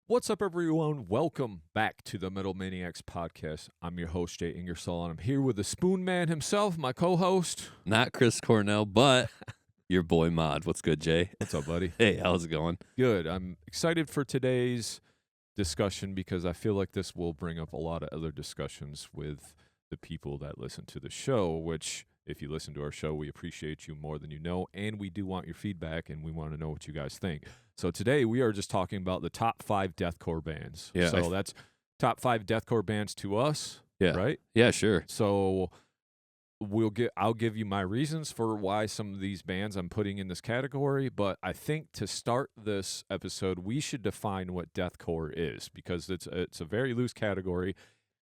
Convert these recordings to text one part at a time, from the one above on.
What's up, everyone? Welcome back to the Metal Maniacs Podcast. I'm your host, Jay Ingersoll, and I'm here with the Spoon Man himself, my co-host. Not Chris Cornell, but your boy Modd. What's good, Jay? What's up, buddy? Hey, how's it going? Good. I'm excited for today's discussion because I feel like this will bring up a lot of other discussions with the people that listen to the show, which, if you listen to our show, we appreciate you more than you know, and we do want your feedback, and we want to know what you guys think. So today we are just talking about the top 5 deathcore bands. Yeah, So that's top 5 deathcore bands to us, Yeah. right? Yeah, sure. So I'll give you my reasons for why some of these bands I'm putting in this category, but I think to start this episode, we should define what deathcore is because it's a very loose category.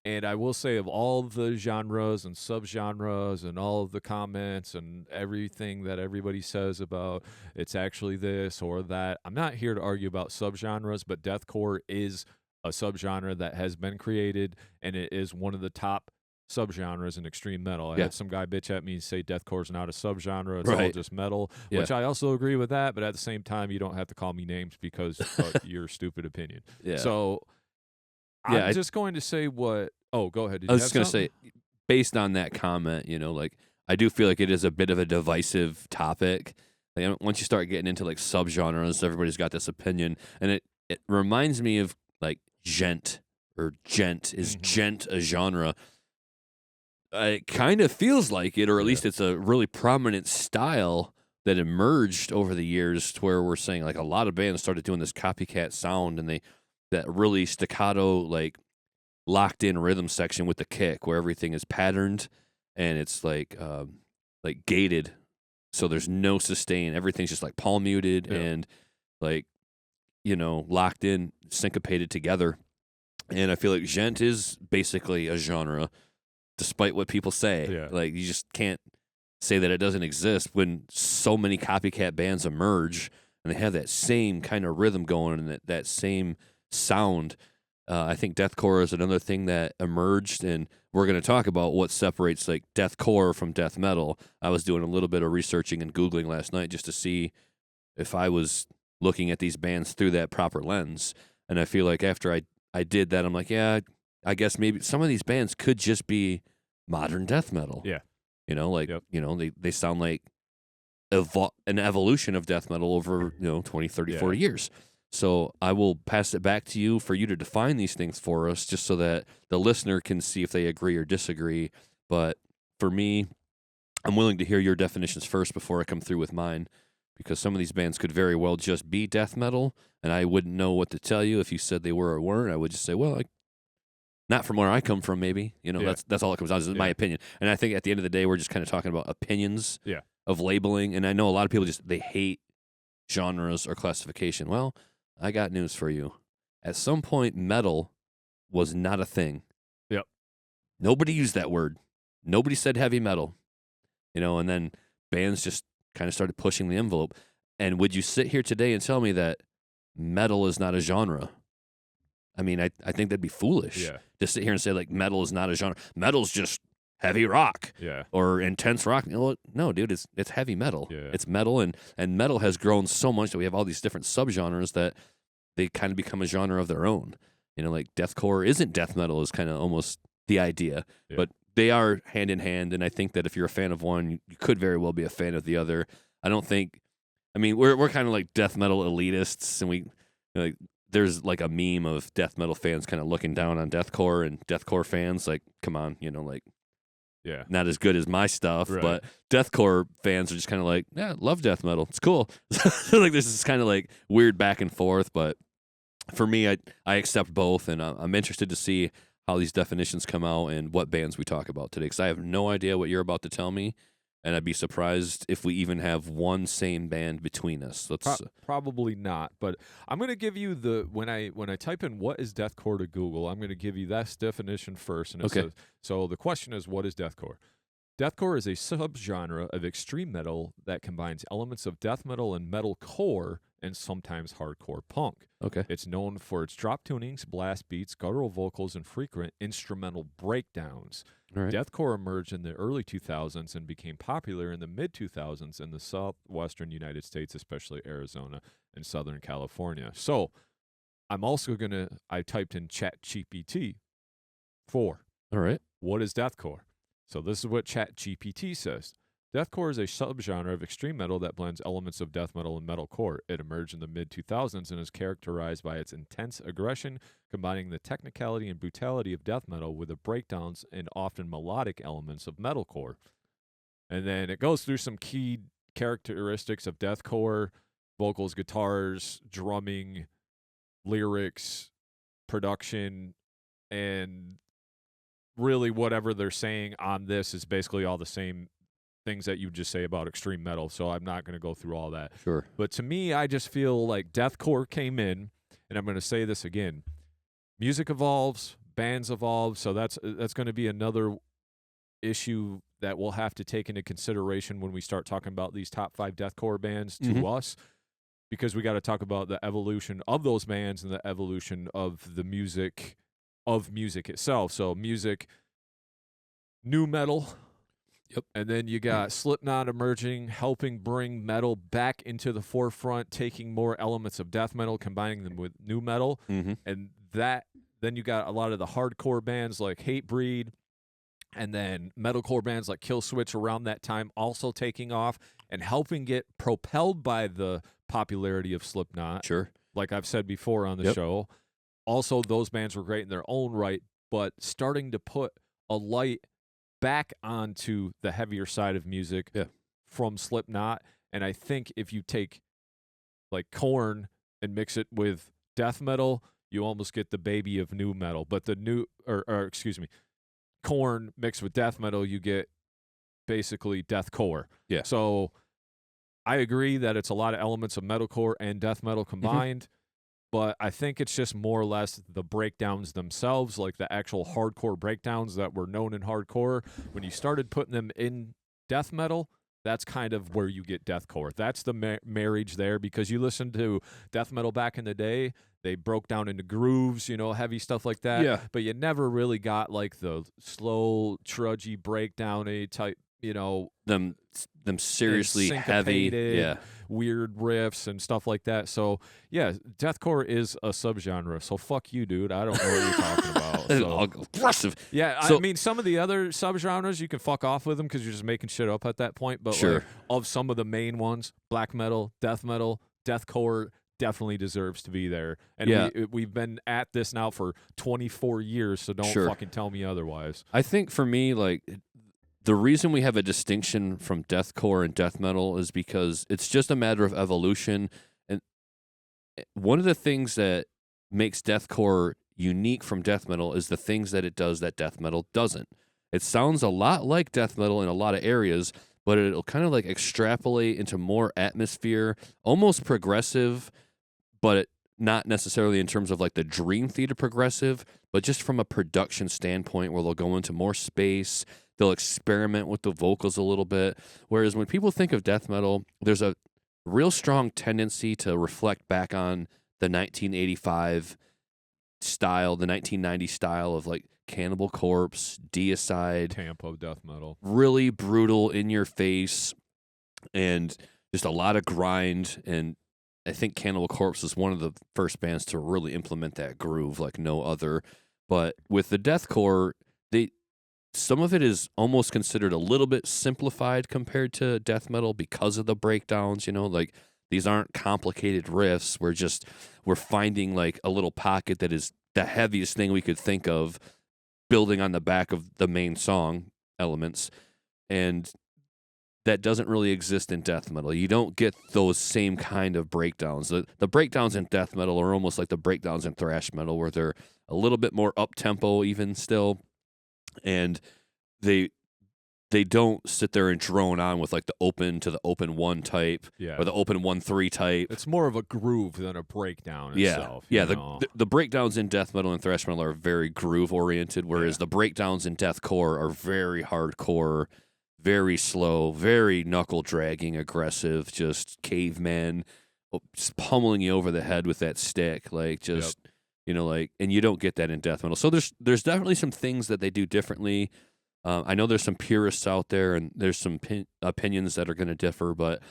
And I will say, of all the genres and subgenres and all of the comments and everything that everybody says about it's actually this or that, I'm not here to argue about subgenres, but deathcore is a subgenre that has been created, and it is one of the top subgenres in extreme metal. I had some guy bitch at me and say deathcore is not a subgenre, it's all just metal, which I also agree with that, but at the same time, you don't have to call me names because of your stupid opinion. Yeah. So I'm just going to say what. Oh, go ahead. I was just going to say, based on that comment, I do feel like it is a bit of a divisive topic. Like, once you start getting into like subgenres, everybody's got this opinion, and it reminds me of like gent or gent. Is gent a genre? It kind of feels like it, or at least it's a really prominent style that emerged over the years, to where we're saying like a lot of bands started doing this copycat sound, and that really staccato, like locked in rhythm section with the kick, where everything is patterned and it's like gated, so there's no sustain. Everything's just like palm muted and like locked in, syncopated together. And I feel like gent is basically a genre, despite what people say. Yeah. Like, you just can't say that it doesn't exist when so many copycat bands emerge and they have that same kind of rhythm going and that same sound. I think deathcore is another thing that emerged, and we're going to talk about what separates like deathcore from death metal. I was doing a little bit of researching and Googling last night just to see if I was looking at these bands through that proper lens. And I feel like after I did that, I'm like, yeah, I guess maybe some of these bands could just be modern death metal. Yeah. They sound like an evolution of death metal over 20, 30, 40 years. So I will pass it back to you for you to define these things for us, just so that the listener can see if they agree or disagree. But for me, I'm willing to hear your definitions first before I come through with mine, because some of these bands could very well just be death metal, and I wouldn't know what to tell you if you said they were or weren't. I would just say, well, not from where I come from, maybe. That's all it comes down to, is my opinion. And I think at the end of the day, we're just kind of talking about opinions of labeling. And I know a lot of people they hate genres or classification. Well, I got news for you. At some point, metal was not a thing. Yep. Nobody used that word. Nobody said heavy metal. And then bands just kind of started pushing the envelope. And would you sit here today and tell me that metal is not a genre? I mean, I think that'd be foolish to sit here and say like metal is not a genre. Metal's just heavy rock or intense rock. No, dude, it's heavy metal. Yeah. It's metal, and metal has grown so much that we have all these different subgenres that they kind of become a genre of their own. Like deathcore isn't death metal is kind of almost the idea, but they are hand in hand. And I think that if you're a fan of one, you could very well be a fan of the other. We're kind of like death metal elitists, and there's like a meme of death metal fans kind of looking down on deathcore, and deathcore fans like, come on, not as good as my stuff, but deathcore fans are just kind of like, yeah, love death metal. It's cool. So like there's this kind of like weird back and forth, but for me, I accept both, and I'm interested to see how these definitions come out and what bands we talk about today, because I have no idea what you're about to tell me, and I'd be surprised if we even have one same band between us. Probably not, but I'm going to give you when I type in what is deathcore to Google, I'm going to give you that definition first. And it says, so the question is, what is deathcore? Deathcore is a subgenre of extreme metal that combines elements of death metal and metalcore and sometimes hardcore punk. Okay. It's known for its drop tunings, blast beats, guttural vocals, and frequent instrumental breakdowns. Right. Deathcore emerged in the early 2000s and became popular in the mid-2000s in the southwestern United States, especially Arizona and Southern California. So I'm also I typed in ChatGPT 4. All right. What is deathcore? So this is what ChatGPT says. Deathcore is a subgenre of extreme metal that blends elements of death metal and metalcore. It emerged in the mid-2000s and is characterized by its intense aggression, combining the technicality and brutality of death metal with the breakdowns and often melodic elements of metalcore. And then it goes through some key characteristics of deathcore: vocals, guitars, drumming, lyrics, production, and really whatever they're saying on this is basically all the same things that you just say about extreme metal, so I'm not going to go through all that. Sure. But to me, I just feel like deathcore came in, and I'm going to say this again. Music evolves, bands evolve, so that's going to be another issue that we'll have to take into consideration when we start talking about these top 5 deathcore bands to us, because we got to talk about the evolution of those bands and the evolution of the music itself. So music, new metal. Yep. And then you got Slipknot emerging, helping bring metal back into the forefront, taking more elements of death metal, combining them with new metal. And then you got a lot of the hardcore bands like Hatebreed, and then metalcore bands like Killswitch around that time also taking off and helping get propelled by the popularity of Slipknot. Sure. Like I've said before on the show. Also, those bands were great in their own right, but starting to put a light back onto the heavier side of music from Slipknot. And I think if you take like Korn and mix it with death metal, you almost get the baby of new metal. But the Korn mixed with death metal, you get basically deathcore. Yeah. So I agree that it's a lot of elements of metalcore and death metal combined. But I think it's just more or less the breakdowns themselves, like the actual hardcore breakdowns that were known in hardcore. When you started putting them in death metal, that's kind of where you get deathcore. That's the marriage there, because you listen to death metal back in the day, they broke down into grooves, heavy stuff like that. Yeah. But you never really got like the slow, trudgy breakdown type, them seriously heavy, weird riffs and stuff like that. So yeah, deathcore is a subgenre. So fuck you, dude. I don't know what you're talking about. So, aggressive. Yeah, so, I mean, some of the other subgenres you can fuck off with them because you're just making shit up at that point. But like, of some of the main ones, black metal, deathcore definitely deserves to be there. And we've been at this now for 24 years, so don't fucking tell me otherwise. I think for me, like, the reason we have a distinction from deathcore and death metal is because it's just a matter of evolution. And one of the things that makes deathcore unique from death metal is the things that it does that death metal doesn't. It sounds a lot like death metal in a lot of areas, but it'll kind of like extrapolate into more atmosphere, almost progressive, but not necessarily in terms of like the Dream Theater progressive, but just from a production standpoint where they'll go into more space. They'll experiment with the vocals a little bit. Whereas when people think of death metal, there's a real strong tendency to reflect back on the 1985 style, the 1990 style of like Cannibal Corpse, Deicide. Tempo death metal. Really brutal, in your face, and just a lot of grind. And I think Cannibal Corpse was one of the first bands to really implement that groove like no other. But with the deathcore, some of it is almost considered a little bit simplified compared to death metal because of the breakdowns, like these aren't complicated riffs. We're finding like a little pocket that is the heaviest thing we could think of, building on the back of the main song elements. And that doesn't really exist in death metal. You don't get those same kind of breakdowns. The breakdowns in death metal are almost like the breakdowns in thrash metal, where they're a little bit more up-tempo even still. And they don't sit there and drone on with like the open to the open 1 type or the open 1-3 type. It's more of a groove than a breakdown itself. Yeah. The breakdowns in death metal and thrash metal are very groove oriented, whereas the breakdowns in deathcore are very hardcore, very slow, very knuckle dragging, aggressive, just caveman, just pummeling you over the head with that stick, like just. And you don't get that in death metal. So there's definitely some things that they do differently. I know there's some purists out there, and there's some opinions that are going to differ. But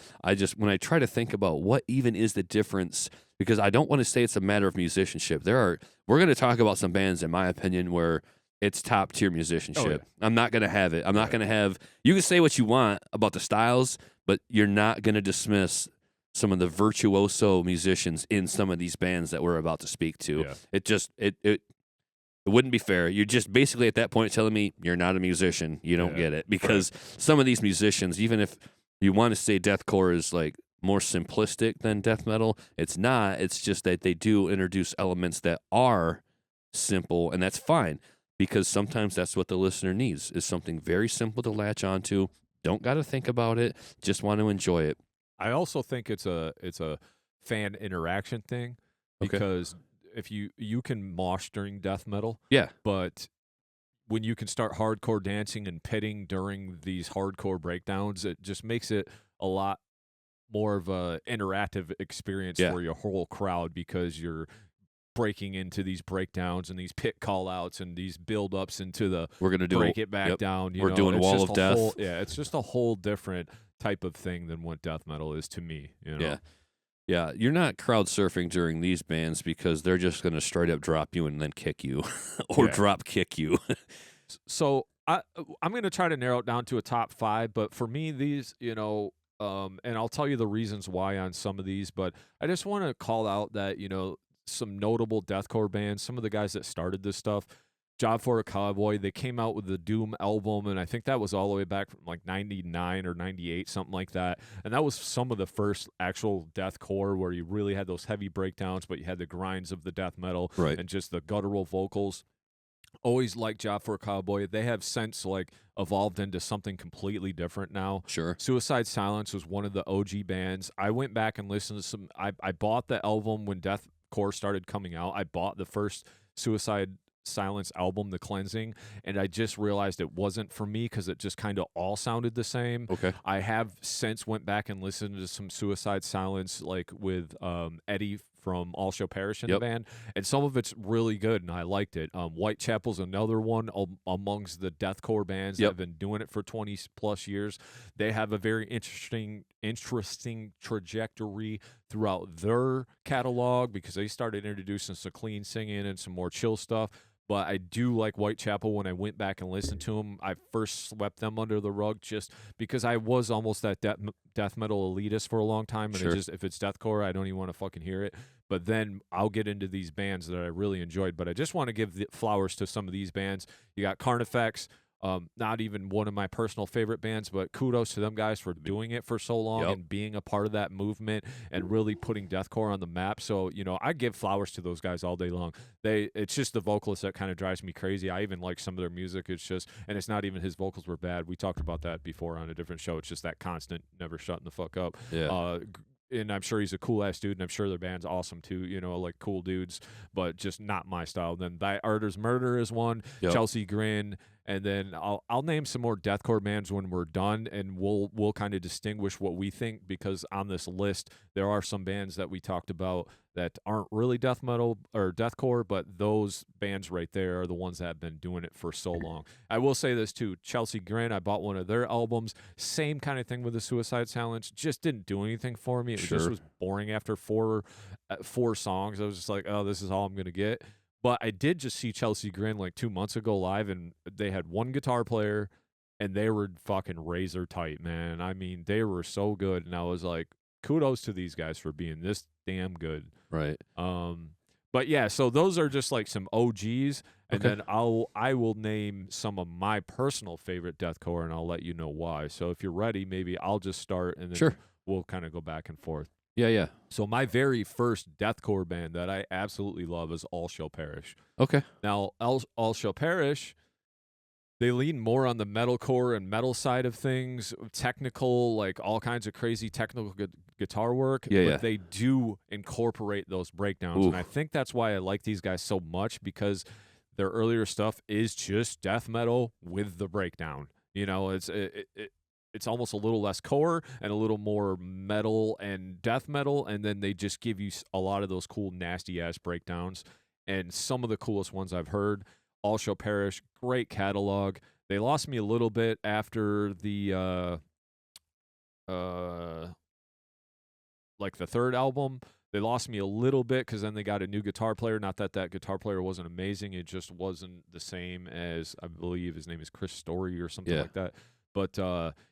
when I try to think about what even is the difference, because I don't want to say it's a matter of musicianship. We're going to talk about some bands, in my opinion, where it's top tier musicianship. Oh, yeah. I'm not going to have it. I'm not going to have. You can say what you want about the styles, but you're not going to dismiss some of the virtuoso musicians in some of these bands that we're about to speak to. Yeah. It wouldn't be fair. You're just basically at that point telling me you're not a musician. You don't get it. Because some of these musicians, even if you want to say deathcore is like more simplistic than death metal, it's not. It's just that they do introduce elements that are simple, and that's fine. Because sometimes that's what the listener needs, is something very simple to latch onto. Don't got to think about it. Just want to enjoy it. I also think it's a fan interaction thing, because if you can mosh during death metal, but when you can start hardcore dancing and pitting during these hardcore breakdowns, it just makes it a lot more of a interactive experience for your whole crowd, because you're breaking into these breakdowns and these pit call outs and these build ups into the we're gonna do break it back down. We're doing Wall of Death. It's just a whole different type of thing than what death metal is to me. You know? Yeah, you're not crowd surfing during these bands because they're just going to straight up drop you and then kick you or drop kick you. So I'm going to try to narrow it down to a top 5, but for me, these, and I'll tell you the reasons why on some of these, but I just want to call out that, some notable deathcore bands, some of the guys that started this stuff, Job for a Cowboy, they came out with the Doom album, and I think that was all the way back from like 99 or 98, something like that. And that was some of the first actual deathcore where you really had those heavy breakdowns, but you had the grinds of the death metal and just the guttural vocals. Always liked Job for a Cowboy. They have since like evolved into something completely different now. Sure. Suicide Silence was one of the OG bands. I went back and listened to some. I bought the album when deathcore started coming out. I bought the first Suicide Silence album, The Cleansing, and I just realized it wasn't for me because it just kind of all sounded the same. Okay. I have since went back and listened to some Suicide Silence, like with Eddie from All Shall Perish in the band, and some of it's really good, and I liked it. Whitechapel's another one amongst the deathcore bands that have been doing it for 20 plus years. They have a very interesting trajectory throughout their catalog because they started introducing some clean singing and some more chill stuff. But I do like Whitechapel. When I went back and listened to them, I first swept them under the rug just because I was almost that death metal elitist for a long time. And if it's deathcore, I don't even want to fucking hear it. But then I'll get into these bands that I really enjoyed. But I just want to give the flowers to some of these bands. You got Carnifex. Not even one of my personal favorite bands, but kudos to them guys for doing it for so long and being a part of that movement and really putting deathcore on the map. So, I give flowers to those guys all day long. It's just the vocalist that kind of drives me crazy. I even like some of their music. It's just, and it's not even his vocals were bad. We talked about that before on a different show. It's just that constant, never shutting the fuck up. Yeah. And I'm sure he's a cool ass dude, and I'm sure their band's awesome too, like cool dudes, but just not my style. Then Thy Arter's Murder is one, Chelsea Grin, and then I'll name some more deathcore bands when we're done, and we'll kind of distinguish what we think, because on this list there are some bands that we talked about that aren't really death metal or deathcore, but those bands right there are the ones that have been doing it for so long. I will say this too, Chelsea Grin, I bought one of their albums, same kind of thing with the Suicide Silence, just didn't do anything for me. It just was boring after four songs. I was just like, oh, this is all I'm gonna get. But I did just see Chelsea Grin like 2 months ago live, and they had one guitar player, and they were fucking razor tight, man. I mean, they were so good, and I was like, kudos to these guys for being this damn good. Right. But yeah, so those are just like some OGs, and then I will name some of my personal favorite deathcore, and I'll let you know why. So if you're ready, maybe I'll just start, and then we'll kind of go back and forth. Yeah. So my very first deathcore band that I absolutely love is All Shall Perish. Okay. Now, All Shall Perish, they lean more on the metalcore and metal side of things, technical, like all kinds of crazy technical guitar work. But they do incorporate those breakdowns. And I think that's why I like these guys so much, because their earlier stuff is just death metal with the breakdown. It's almost a little less core and a little more metal and death metal, and then they just give you a lot of those cool, nasty-ass breakdowns. And some of the coolest ones I've heard, All Shall Perish, great catalog. They lost me a little bit after the like the third album. They lost me a little bit because then they got a new guitar player. Not that that guitar player wasn't amazing. It just wasn't the same as, I believe his name is Chris Story or something like that. But,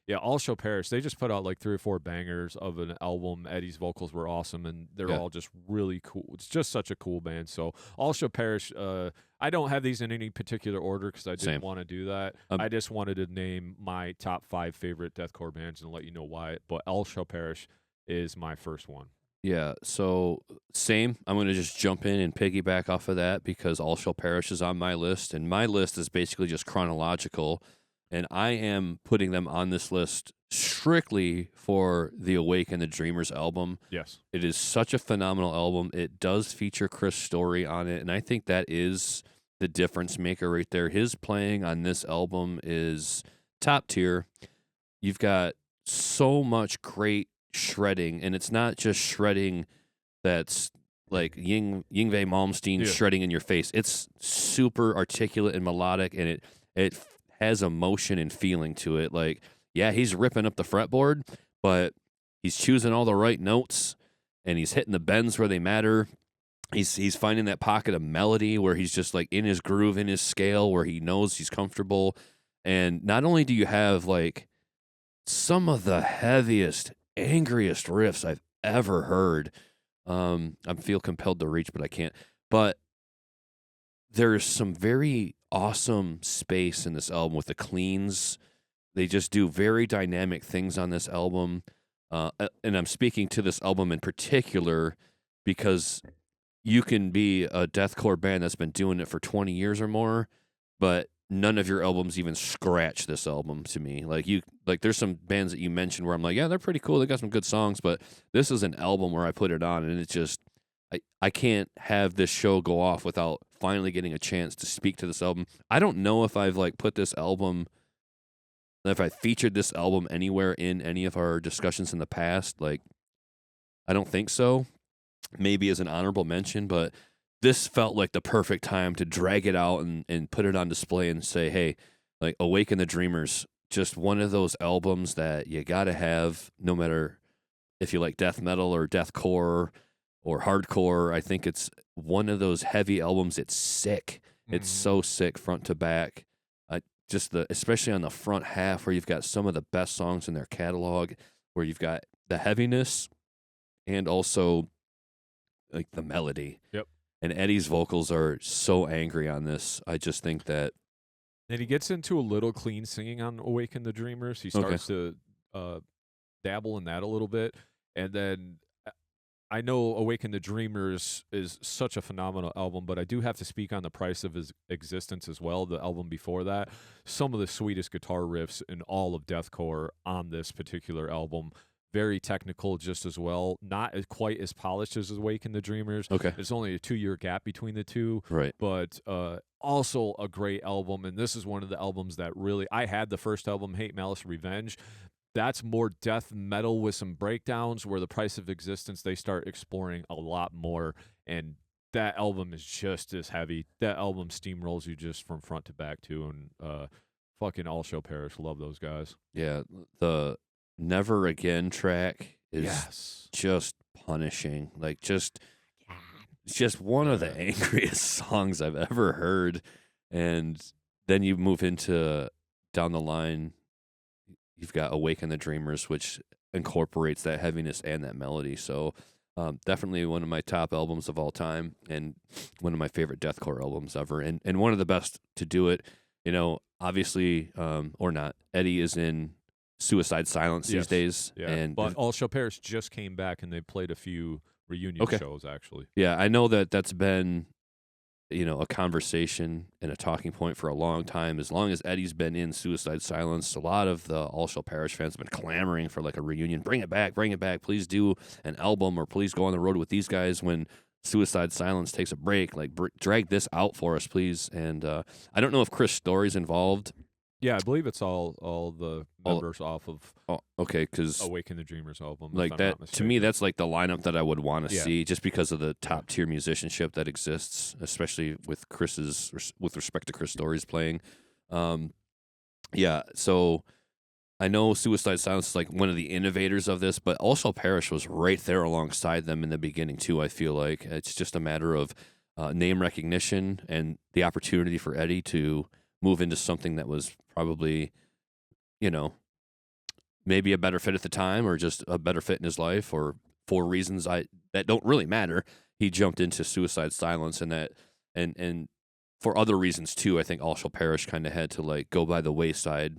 yeah, All Shall Perish, they just put out like 3 or 4 bangers of an album. Eddie's vocals were awesome, and they're all just really cool. It's just such a cool band. So All Shall Perish, I don't have these in any particular order because I didn't want to do that. I just wanted to name my top 5 favorite deathcore bands and let you know why. But All Shall Perish is my first one. Yeah, so same. I'm going to just jump in and piggyback off of that because All Shall Perish is on my list, and my list is basically just chronological, and I am putting them on this list strictly for the Awake and the Dreamers album. Yes. It is such a phenomenal album. It does feature Chris Story on it, and I think that is the difference maker right there. His playing on this album is top tier. You've got so much great shredding, and it's not just shredding that's like Yngwie Malmsteen shredding in your face. It's super articulate and melodic, and it has emotion and feeling to it. Like, yeah, he's ripping up the fretboard, but he's choosing all the right notes, and he's hitting the bends where they matter. He's finding that pocket of melody where he's just like in his groove, in his scale, where he knows he's comfortable. And not only do you have like some of the heaviest, angriest riffs I've ever heard. I feel compelled to reach, but I can't. But there's some very awesome space in this album with the cleans. They just do very dynamic things on this album. And I'm speaking to this album in particular because you can be a deathcore band that's been doing it for 20 years or more, but none of your albums even scratch this album to me. Like there's some bands that you mentioned where I'm like, yeah, they're pretty cool. They got some good songs, but this is an album where I put it on and it's just, I can't have this show go off without finally getting a chance to speak to this album. I don't know if I've like put this album, if I featured this album anywhere in any of our discussions in the past. Like, I don't think so. Maybe as an honorable mention, but this felt like the perfect time to drag it out and put it on display and say, hey, like Awaken the Dreamers, just one of those albums that you got to have no matter if you like death metal or deathcore or hardcore. I think it's one of those heavy albums. It's sick. It's so sick front to back. Especially on the front half where you've got some of the best songs in their catalog, where you've got the heaviness and also like the melody. Yep. And Eddie's vocals are so angry on this. I just think that. And he gets into a little clean singing on Awaken the Dreamers. He starts to dabble in that a little bit. And then I know Awaken the Dreamers is such a phenomenal album, but I do have to speak on the Price of His Existence as well, the album before that. Some of the sweetest guitar riffs in all of deathcore on this particular album. Very technical just as well. Not quite as polished as Awaken the Dreamers. Okay. There's only a 2-year gap between the two. Right. But also a great album. And this is one of the albums that really, I had the first album, Hate, Malice, Revenge. That's more death metal with some breakdowns, where the Price of Existence, they start exploring a lot more. And that album is just as heavy. That album steamrolls you just from front to back too. And fucking All Shall Perish. Love those guys. Yeah. The Never Again track is just punishing. Like it's just one of the angriest songs I've ever heard. And then you move into down the line, you've got Awaken the Dreamers, which incorporates that heaviness and that melody. So definitely one of my top albums of all time and one of my favorite deathcore albums ever. And one of the best to do it, obviously, or not, Eddie is in Suicide Silence these days. Yeah. But All Shall Perish just came back and they played a few reunion shows, actually. Yeah, I know that's been, a conversation and a talking point for a long time. As long as Eddie's been in Suicide Silence, a lot of the All Shall Perish fans have been clamoring for like a reunion. Bring it back. Please do an album, or please go on the road with these guys when Suicide Silence takes a break. Like, drag this out for us, please. And I don't know if Chris Story's involved. Yeah, I believe it's all the members off of because Awaken the Dreamers album. Like that, to me, that's like the lineup that I would want to see, just because of the top tier musicianship that exists, especially with with respect to Chris Story's playing. Yeah, so I know Suicide Silence is like one of the innovators of this, but also Parrish was right there alongside them in the beginning too. I feel like it's just a matter of name recognition and the opportunity for Eddie to move into something that was probably, you know, maybe a better fit at the time, or just a better fit in his life, or for reasons that don't really matter. He jumped into Suicide Silence, and for other reasons too. I think All Shall Perish kind of had to like go by the wayside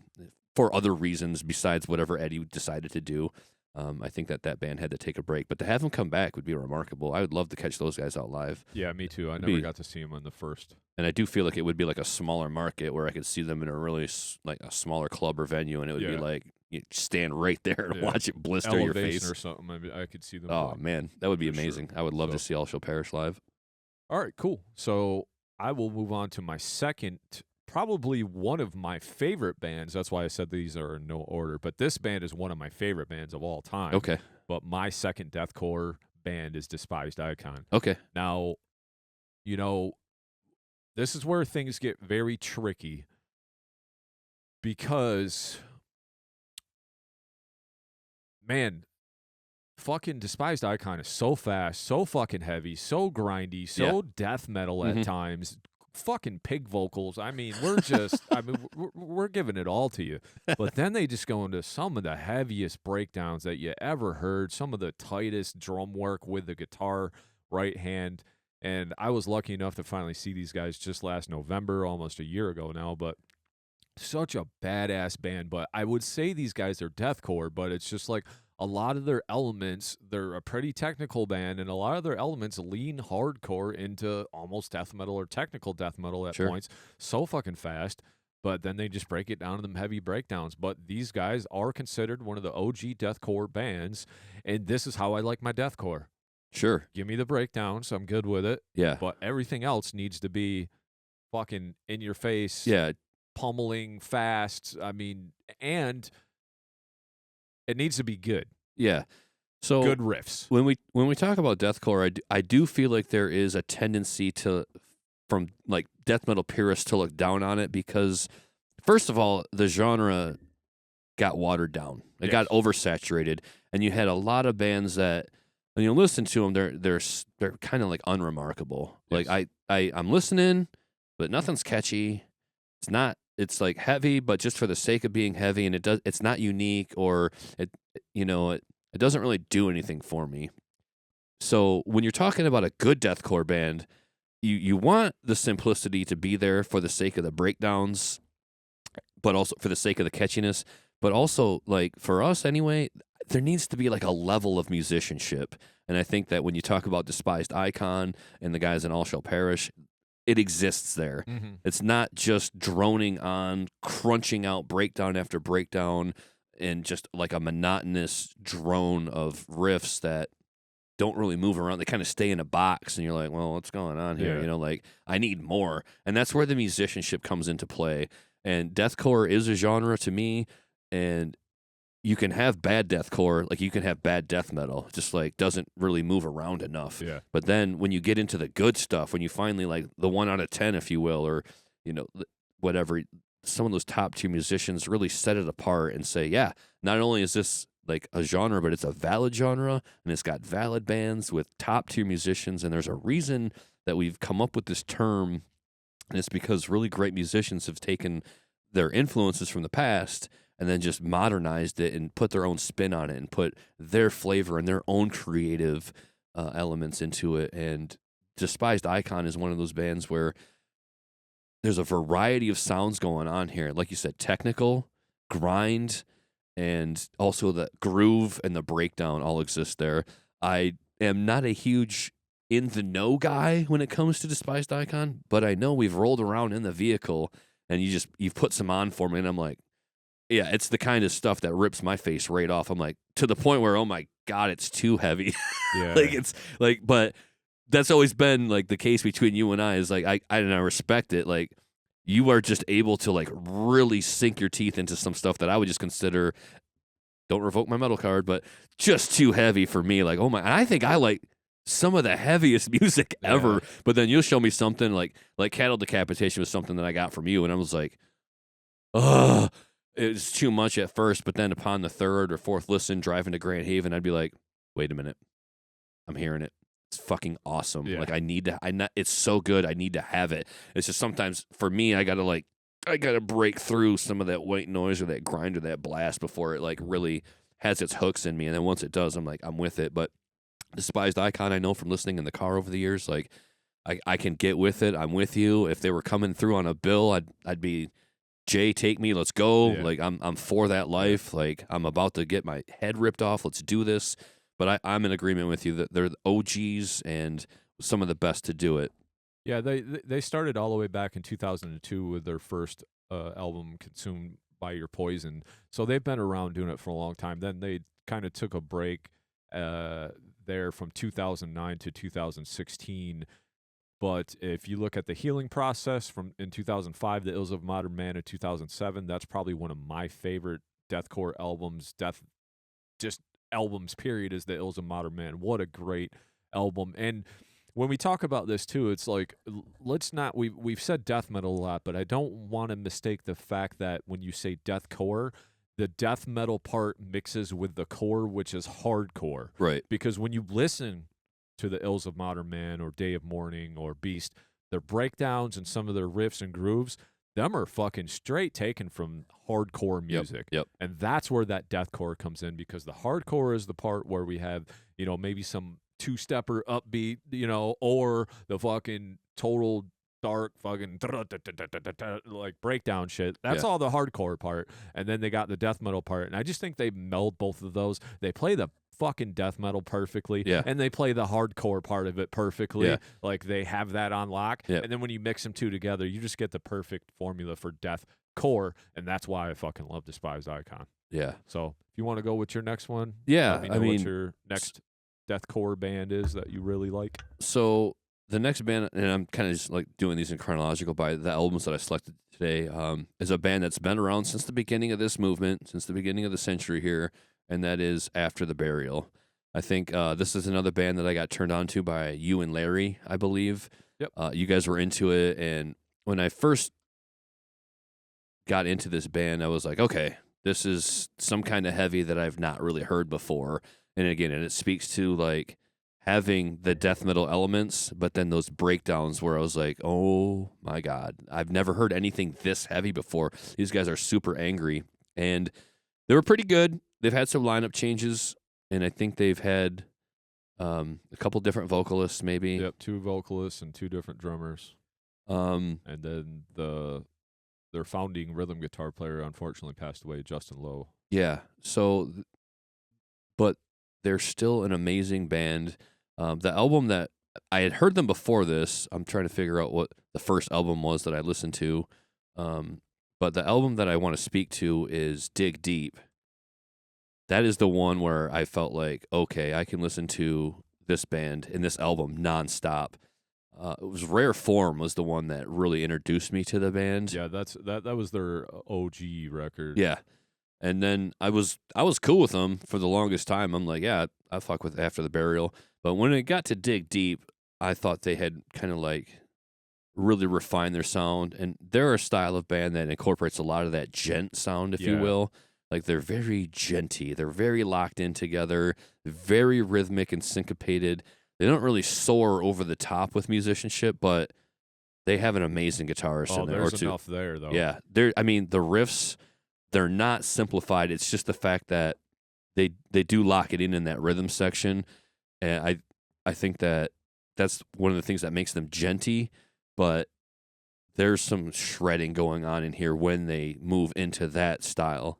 for other reasons besides whatever Eddie decided to do. I think that band had to take a break, but to have them come back would be remarkable. I would love to catch those guys out live. Yeah, me too. I never got to see them on the first. And I do feel like it would be like a smaller market where I could see them in a really like a smaller club or venue, and it would be like you stand right there and watch it blister your face or something. I could see them. Oh man, that would be amazing. Sure. I would love to see All Shall Perish live. All right, cool. So I will move on to my second, probably one of my favorite bands. That's why I said these are in no order. But this band is one of my favorite bands of all time. Okay. But my second deathcore band is Despised Icon. Okay. Now, you know, this is where things get very tricky because, man, fucking Despised Icon is so fast, so fucking heavy, so grindy, so death metal at times. Fucking pig vocals. I mean, we're giving it all to you. But then they just go into some of the heaviest breakdowns that you ever heard, some of the tightest drum work with the guitar right hand. And I was lucky enough to finally see these guys just last November, almost a year ago now, but such a badass band. But I would say these guys are deathcore, but it's just like a lot of their elements, they're a pretty technical band, and a lot of their elements lean hardcore into almost death metal or technical death metal at points. So fucking fast. But then they just break it down to them heavy breakdowns. But these guys are considered one of the OG deathcore bands, and this is how I like my deathcore. Sure. Give me the breakdowns. I'm good with it. Yeah. But everything else needs to be fucking in your face. Yeah. Pummeling fast. I mean, and it needs to be good. Yeah. So good riffs. When we talk about deathcore, I do feel like there is a tendency from like death metal purists to look down on it because, first of all, the genre got watered down. It got oversaturated, and you had a lot of bands that when you listen to them, they're kind of like unremarkable. Yes. Like I'm listening, but nothing's catchy. It's like heavy, but just for the sake of being heavy, and it's not unique, or it doesn't really do anything for me. So when you're talking about a good deathcore band, you want the simplicity to be there for the sake of the breakdowns, but also for the sake of the catchiness. But also, like for us anyway, there needs to be like a level of musicianship. And I think that when you talk about Despised Icon and the guys in All Shall Perish, it exists there. Mm-hmm. It's not just droning on, crunching out breakdown after breakdown, and just like a monotonous drone of riffs that don't really move around. They kind of stay in a box, and you're like, well, what's going on here? Yeah. Like, I need more. And that's where the musicianship comes into play. And deathcore is a genre to me, and you can have bad deathcore, like you can have bad death metal, just like doesn't really move around enough. Yeah. But then when you get into the good stuff, when you finally like the 1 out of 10, if you will, or whatever, some of those top tier musicians really set it apart and say, yeah, not only is this like a genre, but it's a valid genre, and it's got valid bands with top tier musicians, and there's a reason that we've come up with this term, and it's because really great musicians have taken their influences from the past and then just modernized it and put their own spin on it and put their flavor and their own creative elements into it. And Despised Icon is one of those bands where there's a variety of sounds going on here. Like you said, technical, grind, and also the groove and the breakdown all exist there. I am not a huge in the know guy when it comes to Despised Icon, but I know we've rolled around in the vehicle and you've put some on for me, and I'm like, yeah, it's the kind of stuff that rips my face right off. I'm like, to the point where, oh my God, it's too heavy. Yeah. Like it's like, but that's always been like the case between you and I is like, I respect it. Like you are just able to like really sink your teeth into some stuff that I would just consider, don't revoke my metal card, but just too heavy for me. Like, oh my, and I think I like some of the heaviest music ever, but then you'll show me something like Cattle Decapitation was something that I got from you, and I was like, ugh, it's too much at first, but then upon the third or fourth listen, driving to Grand Haven, I'd be like, wait a minute, I'm hearing it. It's fucking awesome. Yeah. Like it's so good. I need to have it. It's just sometimes for me, I gotta break through some of that white noise or that grind or that blast before it like really has its hooks in me. And then once it does, I'm like, I'm with it. But Despised Icon, I know from listening in the car over the years, like I can get with it. I'm with you. If they were coming through on a bill, I'd be, Jay, take me, let's go. Yeah. Like I'm for that life. Like I'm about to get my head ripped off. Let's do this. But I'm in agreement with you that they're the OGs and some of the best to do it. Yeah, they started all the way back in 2002 with their first album, Consumed by Your Poison. So they've been around doing it for a long time. Then they kind of took a break there from 2009 to 2016. But if you look at the Healing Process from in 2005, The Ills of Modern Man in 2007, that's probably one of my favorite deathcore albums. Albums period is The Ills of Modern Man. What a great album. And when we talk about this too, it's like, let's not, we've said death metal a lot, but I don't want to mistake the fact that when you say deathcore, the death metal part mixes with the core, which is hardcore. Right. Because when you listen to The Ills of Modern Man or Day of Mourning or Beast, their breakdowns and some of their riffs and grooves, them are fucking straight taken from hardcore music. Yep. And that's where that deathcore comes in, because the hardcore is the part where we have, maybe some two-stepper upbeat, or the fucking total dark fucking like breakdown shit. That's all the hardcore part. And then they got the death metal part. And I just think they meld both of those. They play the fucking death metal perfectly, and they play the hardcore part of it perfectly. Like they have that on lock, and then when you mix them two together, you just get the perfect formula for deathcore, and that's why I fucking love Despised Icon. So if you want to go with your next one, let me know what your next deathcore band is that you really like. So the next band, and I'm kind of just like doing these in chronological by the albums that I selected today, is a band that's been around since the beginning of this movement, since the beginning of the century here, and that is After the Burial. I think this is another band that I got turned on to by you and Larry, I believe. Yep. You guys were into it, and when I first got into this band, I was like, okay, this is some kind of heavy that I've not really heard before. And again, it speaks to like having the death metal elements, but then those breakdowns where I was like, oh my God, I've never heard anything this heavy before. These guys are super angry, and they were pretty good. They've had some lineup changes, and I think they've had a couple different vocalists, maybe. Yep, 2 vocalists and 2 different drummers. And then their founding rhythm guitar player unfortunately passed away, Justin Lowe. Yeah. So, but they're still an amazing band. The album that I had heard them before this, I'm trying to figure out what the first album was that I listened to. But the album that I want to speak to is Dig Deep. That is the one where I felt like, okay, I can listen to this band and this album nonstop. It was Rare Form was the one that really introduced me to the band. Yeah, that was their OG record. Yeah. And then I was cool with them for the longest time. I'm like, yeah, I fuck with After the Burial. But when it got to Dig Deep, I thought they had kind of like really refined their sound. And they're a style of band that incorporates a lot of that gent sound, if you will. Like they're very genty. They're very locked in together, very rhythmic and syncopated. They don't really soar over the top with musicianship, but they have an amazing guitarist in there. There's enough there, though. Yeah. The riffs, they're not simplified. It's just the fact that they do lock it in that rhythm section. And I think that's one of the things that makes them genty, but there's some shredding going on in here when they move into that style.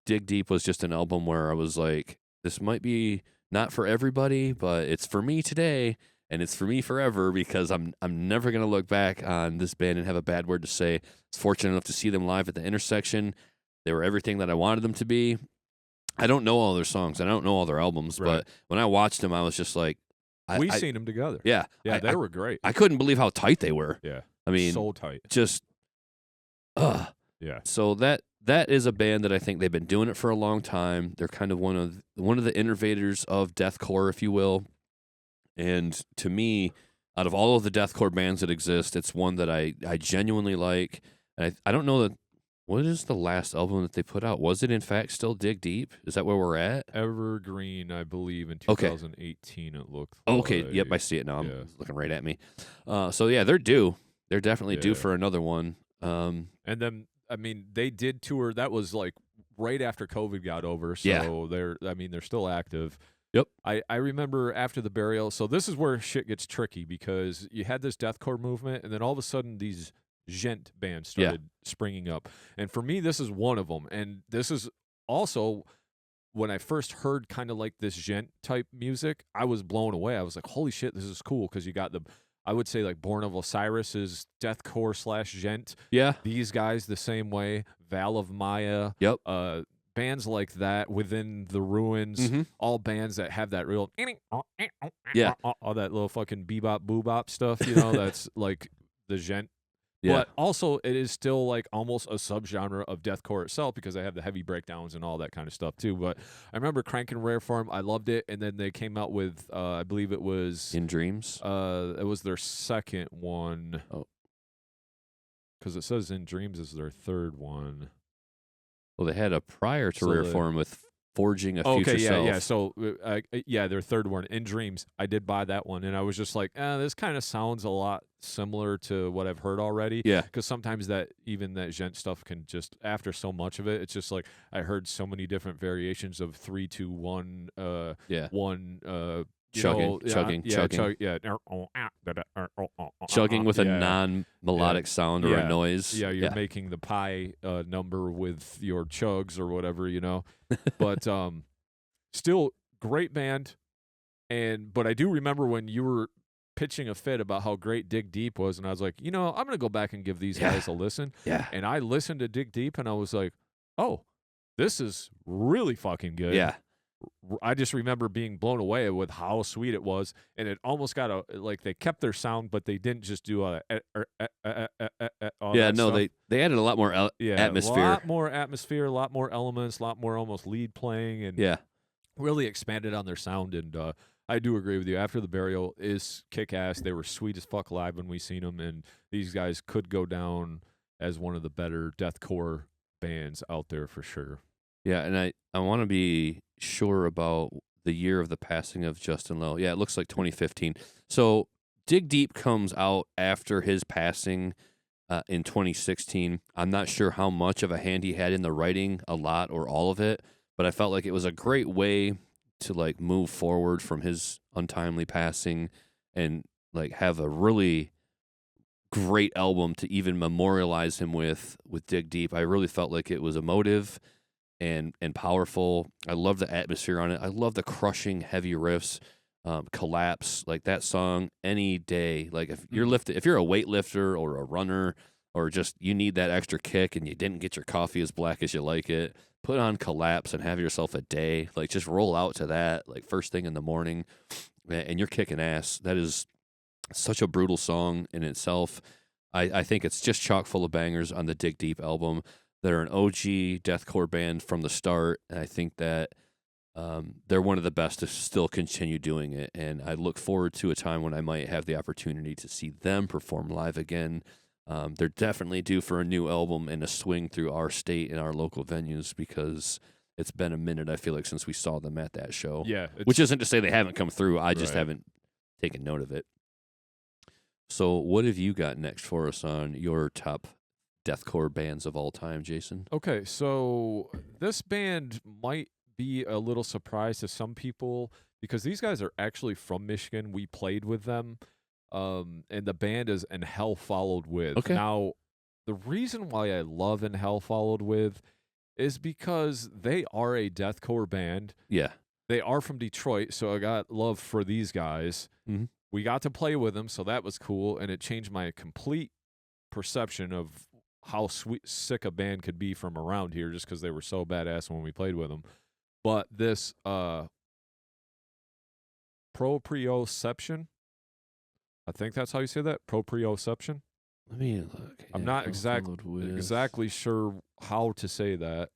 Dig Deep was just an album where I was like, this might be not for everybody, but it's for me today, and it's for me forever, because I'm never going to look back on this band and have a bad word to say. I was fortunate enough to see them live at the Intersection. They were everything that I wanted them to be. I don't know all their songs. I don't know all their albums, but when I watched them, I was just like... We've seen them together. Yeah. Yeah, they were great. I couldn't believe how tight they were. Yeah. I mean... so tight. Just... Yeah. So that is a band that I think they've been doing it for a long time. They're kind of one of the innovators of deathcore, if you will. And to me, out of all of the deathcore bands that exist, it's one that I genuinely like. And I don't know that What is the last album that they put out? Was it in fact still Dig Deep? Is that where we're at? Evergreen, I believe, in Okay. 2018 it looked Okay, like. yep, I see it now. Yeah. It's looking right at me. So yeah, they're due. They're definitely due Yeah. for another one. And then, I mean, they did tour. That was like right after COVID got over. So Yeah. they're still active. Yep. I remember after the burial. So this is where shit gets tricky because you had this deathcore movement, and then all of a sudden these gent bands started springing up. And for me, this is one of them. And this is also when I first heard kind of like this gent type music, I was blown away. I was like, holy shit, this is cool because you got I would say like Born of Osiris is deathcore / gent. Yeah. These guys the same way. Val of Maya. Yep. Bands like that, Within the Ruins, Mhm. all bands that have that real Yeah. all that little fucking bebop boobop stuff, you know, that's like the gent. Yeah. But also it is still like almost a subgenre of deathcore itself because they have the heavy breakdowns and all that kind of stuff too. But I remember Crank and Rare Form, I loved it, and then they came out with I believe it was In Dreams. it was their second one. Oh. Because it says In Dreams is their third one. Well, they had a prior to So Rare the- Form with Forging a Future Self. Yeah. So, their third one, In Dreams, I did buy that one, and I was just like, this kind of sounds a lot similar to what I've heard already. Yeah. Because sometimes that gent stuff can just, after so much of it, it's just like I heard so many different variations of 3, 2, 1, Yeah. 1. Chugging. Chugging with a non-melodic sound or a noise. Yeah, you're making the pi number with your chugs or whatever, you know. But still great band. But I do remember when you were pitching a fit about how great Dig Deep was, and I was like, I'm gonna go back and give these guys a listen. Yeah. And I listened to Dig Deep, and I was like, oh, this is really fucking good. Yeah. I just remember being blown away with how sweet it was, and it almost got they kept their sound, but they didn't just do all that stuff. They added a lot more atmosphere. A lot more atmosphere, a lot more elements, a lot more almost lead playing, and really expanded on their sound. And I do agree with you. After the Burial is kick ass. They were sweet as fuck live when we seen them, and these guys could go down as one of the better deathcore bands out there for sure. Yeah, and I want to be sure about the year of the passing of Justin Lowe. Yeah, it looks like 2015. So Dig Deep comes out after his passing in 2016. I'm not sure how much of a hand he had in the writing, a lot or all of it, but I felt like it was a great way to like move forward from his untimely passing and like have a really great album to even memorialize him with Dig Deep. I really felt like it was emotive and powerful. I love the atmosphere on it. I love the crushing heavy riffs. Collapse, like that song any day. Like if you're if you're a weightlifter or a runner or just you need that extra kick and you didn't get your coffee as black as you like it, put on Collapse and have yourself a day. Like just roll out to that like first thing in the morning and you're kicking ass. That is such a brutal song in itself. I think it's just chock full of bangers on the Dig Deep album. They're an OG deathcore band from the start, and I think that they're one of the best to still continue doing it. And I look forward to a time when I might have the opportunity to see them perform live again. They're definitely due for a new album and a swing through our state and our local venues because it's been a minute, I feel like, since we saw them at that show. Yeah. Which isn't to say they haven't come through. I just Right. haven't taken note of it. So what have you got next for us on your top deathcore bands of all time, Jason? Okay, so this band might be a little surprise to some people because these guys are actually from Michigan. We played with them, and the band is And Hell Followed With. Okay. Now, the reason why I love And Hell Followed With is because they are a deathcore band. Yeah. They are from Detroit, so I got love for these guys. Mhm. We got to play with them, so that was cool, and it changed my complete perception of how sick a band could be from around here just because they were so badass when we played with them. But this proprioception, I think that's how you say that, proprioception. Let me look. I'm not exactly sure how to say that.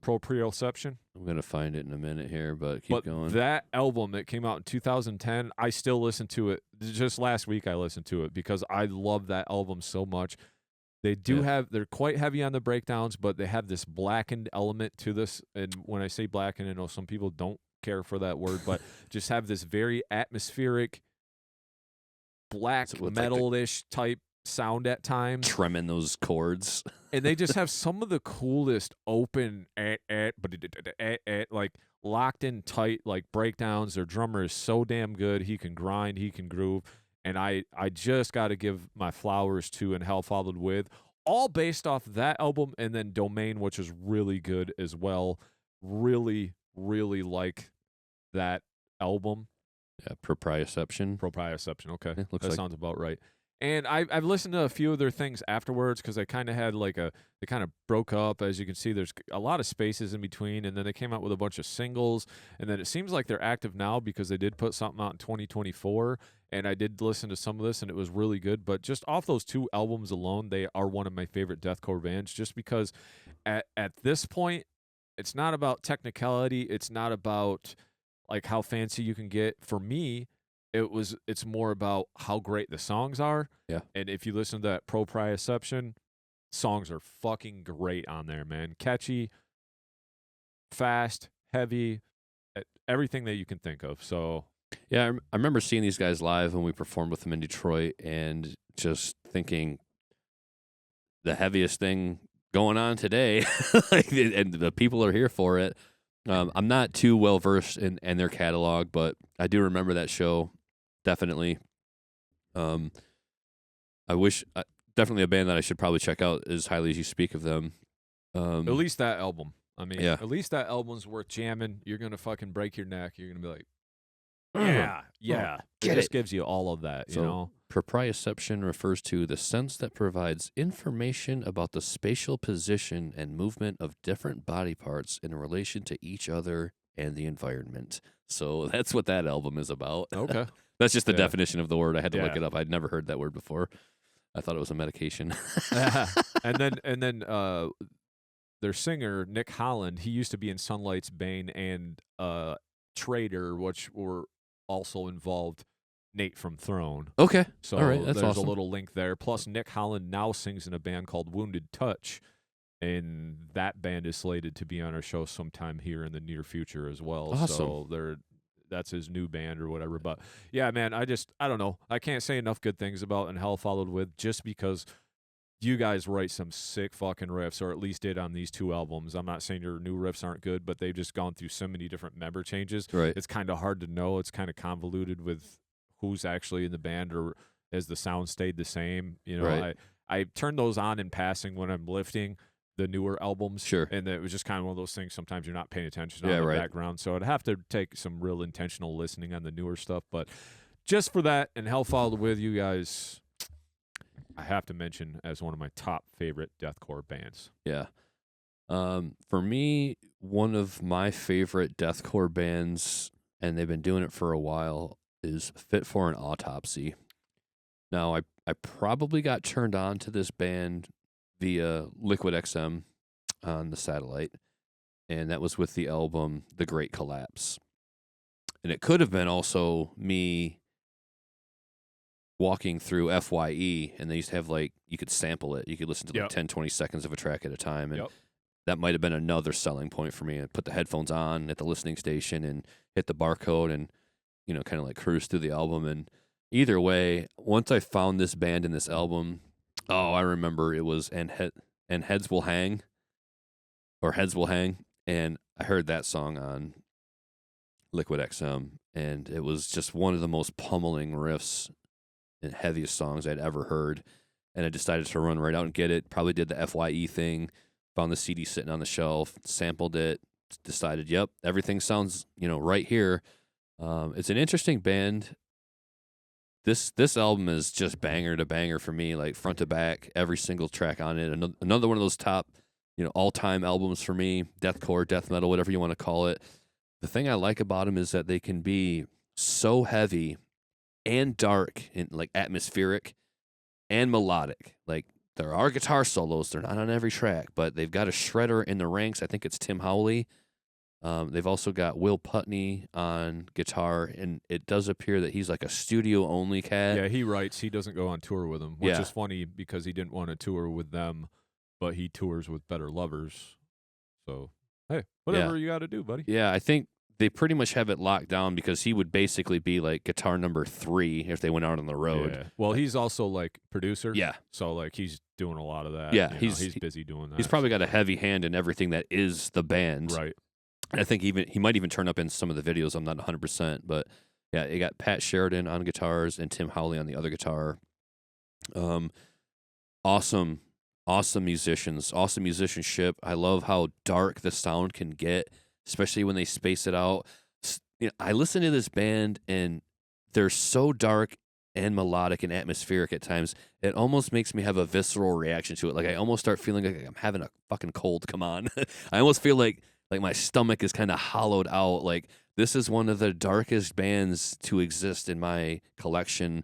Proprioception. I'm going to find it in a minute here, but keep going. That album that came out in 2010, I still listen to it. Just last week I listened to it because I love that album so much. They do they're quite heavy on the breakdowns, but they have this blackened element to this. And when I say blackened, I know some people don't care for that word, but just have this very atmospheric, black metal-ish type sound at times. Tremming those chords. And they just have some of the coolest open, like locked in tight, like breakdowns. Their drummer is so damn good. He can grind, he can groove. And I just got to give my flowers to And Hell Followed With, all based off that album, and then Domain, which is really good as well. Really, really like that album. Yeah, Proprioception. Okay. Yeah, that sounds about right. And I've listened to a few of their things afterwards because I kind of had they kind of broke up. As you can see, there's a lot of spaces in between, and then they came out with a bunch of singles, and then it seems like they're active now because they did put something out in 2024, and I did listen to some of this, and it was really good. But just off those 2 albums alone, they are one of my favorite deathcore bands just because at this point, it's not about technicality. It's not about like how fancy you can get. For me, it's more about how great the songs are. Yeah. And if you listen to that Proprioception, songs are fucking great on there, man. Catchy, fast, heavy, everything that you can think of. So yeah, I remember seeing these guys live when we performed with them in Detroit and just thinking the heaviest thing going on today, and the people are here for it. I'm not too well versed in their catalog, but I do remember that show. Definitely. I wish definitely a band that I should probably check out as highly as you speak of them. At least that album. I mean, yeah. At least that album's worth jamming. You're gonna fucking break your neck. You're gonna be like, yeah. It just gives you all of that, you know. Proprioception refers to the sense that provides information about the spatial position and movement of different body parts in relation to each other and the environment. So that's what that album is about. Okay. That's just the definition of the word. I had to look it up. I'd never heard that word before. I thought it was a medication. And then their singer, Nick Holland, he used to be in Sunlight's Bane and Traitor, which were also involved Nate from Throne. Okay. So all right. That's there's awesome. a little link there. Plus, Nick Holland now sings in a band called Wounded Touch, and that band is slated to be on our show sometime here in the near future as well. Awesome. So that's his new band or whatever. But yeah, man, I don't know. I can't say enough good things about And Hell Followed With just because you guys write some sick fucking riffs, or at least did on these 2 albums. I'm not saying your new riffs aren't good, but they've just gone through so many different member changes. Right. It's kind of hard to know. It's kind of convoluted with who's actually in the band, or has the sound stayed the same. You know, right. I turn those on in passing when I'm lifting the newer albums. Sure. And it was just kind of one of those things. Sometimes you're not paying attention on the background. So I'd have to take some real intentional listening on the newer stuff. But just for that, And Hell Followed With, you guys, I have to mention as one of my top favorite deathcore bands. Yeah. For me, one of my favorite deathcore bands, and they've been doing it for a while, is Fit for an Autopsy. Now, I probably got turned on to this band via Liquid XM on the satellite, and that was with the album The Great Collapse. And it could have been also me walking through FYE, and they used to have, like, you could sample it. You could listen to like 10, 20 seconds of a track at a time, and that might have been another selling point for me. I put the headphones on at the listening station and hit the barcode and, you know, kind of like cruise through the album. And either way, once I found this band and this album, I remember it was And Heads Will Hang, or Heads Will Hang, and I heard that song on Liquid XM, and it was just one of the most pummeling riffs and heaviest songs I'd ever heard, and I decided to run right out and get it. Probably did the FYE thing, found the CD sitting on the shelf, sampled it, decided, yep, everything sounds, you know, right here. It's an interesting band. This album is just banger to banger for me, like front to back, every single track on it. Another one of those top, you know, all-time albums for me, deathcore, death metal, whatever you want to call it. The thing I like about them is that they can be so heavy and dark and like atmospheric and melodic. Like, there are guitar solos, they're not on every track, but they've got a shredder in the ranks. I think it's Tim Howley. They've also got Will Putney on guitar, and it does appear that he's like a studio-only cat. Yeah, he writes. He doesn't go on tour with them, which Yeah. is funny because he didn't want to tour with them, but he tours with Better Lovers. So, hey, whatever you got to do, buddy. Yeah, I think they pretty much have it locked down because he would basically be like guitar number 3 if they went out on the road. Yeah. Well, he's also like producer. Yeah. So like he's doing a lot of that. Yeah, he's busy doing that. He's probably got a heavy hand in everything that is the band. Right. I think he might even turn up in some of the videos. I'm not 100%, but yeah, you got Pat Sheridan on guitars and Tim Howley on the other guitar. Awesome musicians, awesome musicianship. I love how dark the sound can get, especially when they space it out. I listen to this band and they're so dark and melodic and atmospheric at times. It almost makes me have a visceral reaction to it. Like I almost start feeling like I'm having a fucking cold. Come on. I almost feel like my stomach is kind of hollowed out. Like this is one of the darkest bands to exist in my collection.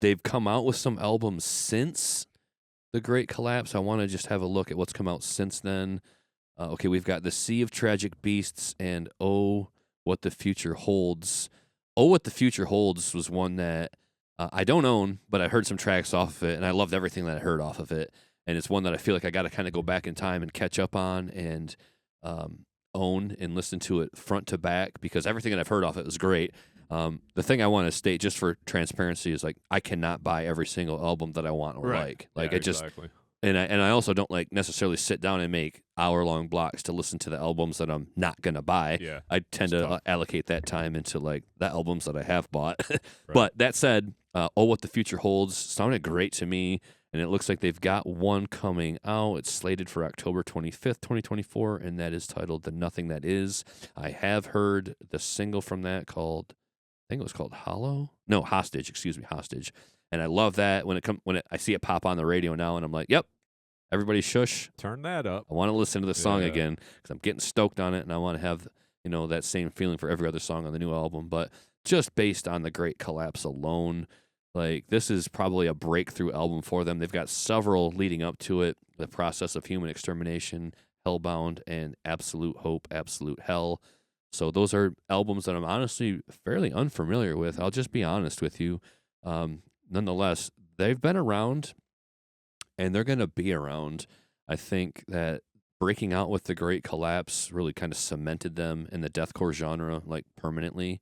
They've come out with some albums since the Great Collapse. I want to just have a look at what's come out since then. Okay, we've got The Sea of Tragic Beasts and Oh, What the Future Holds. Oh, What the Future Holds was one that I don't own, but I heard some tracks off of it, and I loved everything that I heard off of it. And it's one that I feel like I got to kind of go back in time and catch up on and own and listen to it front to back because everything that I've heard off it was great. The thing I want to state just for transparency is like I cannot buy every single album that I want or like. Like yeah, I just exactly. and I also don't like necessarily sit down and make hour-long blocks to listen to the albums that I'm not gonna buy. Yeah, I tend to tough. allocate that time into like the albums that I have bought. But that said, Oh, What the Future Holds sounded great to me, and it looks like they've got one coming out. It's slated for October 25th, 2024, and that is titled The Nothing That Is. I have heard the single from that called, I think it was called Hostage, Hostage. And I love that when I see it pop on the radio now, and I'm like, yep, everybody shush. Turn that up. I want to listen to the song again because I'm getting stoked on it, and I want to have that same feeling for every other song on the new album. But just based on the Great Collapse alone, like this is probably a breakthrough album for them. They've got several leading up to it: The Process of Human Extermination, Hellbound, and Absolute Hope, Absolute Hell. So those are albums that I'm honestly fairly unfamiliar with. I'll just be honest with you. Nonetheless, they've been around and they're going to be around. I think that breaking out with the Great Collapse really kind of cemented them in the deathcore genre like permanently.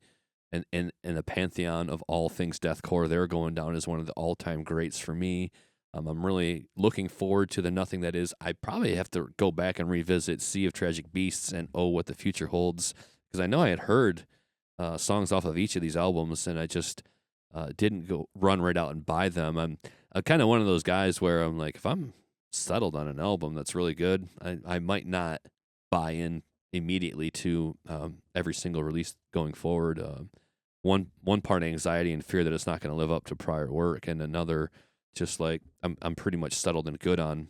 And in the pantheon of all things deathcore, they're going down as one of the all-time greats for me. I'm really looking forward to The Nothing That Is. I probably have to go back and revisit Sea of Tragic Beasts and Oh, What the Future Holds, because I know I had heard songs off of each of these albums, and I just didn't go run right out and buy them. I'm kind of one of those guys where I'm like, if I'm settled on an album that's really good, I might not buy in immediately to every single release going forward. One part anxiety and fear that it's not going to live up to prior work, and another just like I'm pretty much settled and good on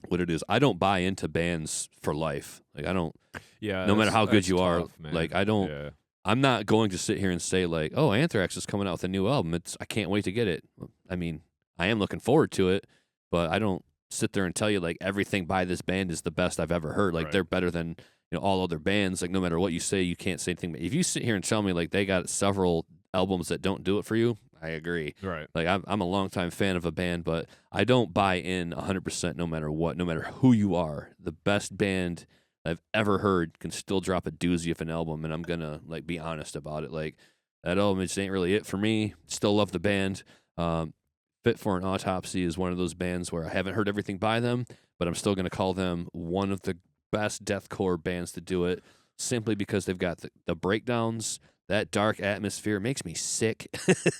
what it is. I don't buy into bands for life. Like I don't. Yeah. No matter how good you tough, are, man. like I don't. Yeah. I'm not going to sit here and say like, oh, Anthrax is coming out with a new album. I can't wait to get it. I mean, I am looking forward to it, but I don't sit there and tell you like everything by this band is the best I've ever heard. Like they're better than all other bands. Like no matter what you say, you can't say anything. If you sit here and tell me like they got several albums that don't do it for you, I agree. Right. Like I'm a longtime fan of a band, but I don't buy in 100% no matter what, no matter who you are. The best band I've ever heard can still drop a doozy of an album, and I'm gonna like be honest about it. Like that album just ain't really it for me. Still love the band. Fit for an Autopsy is one of those bands where I haven't heard everything by them, but I'm still gonna call them one of the best deathcore bands to do it, simply because they've got the breakdowns. That dark atmosphere makes me sick.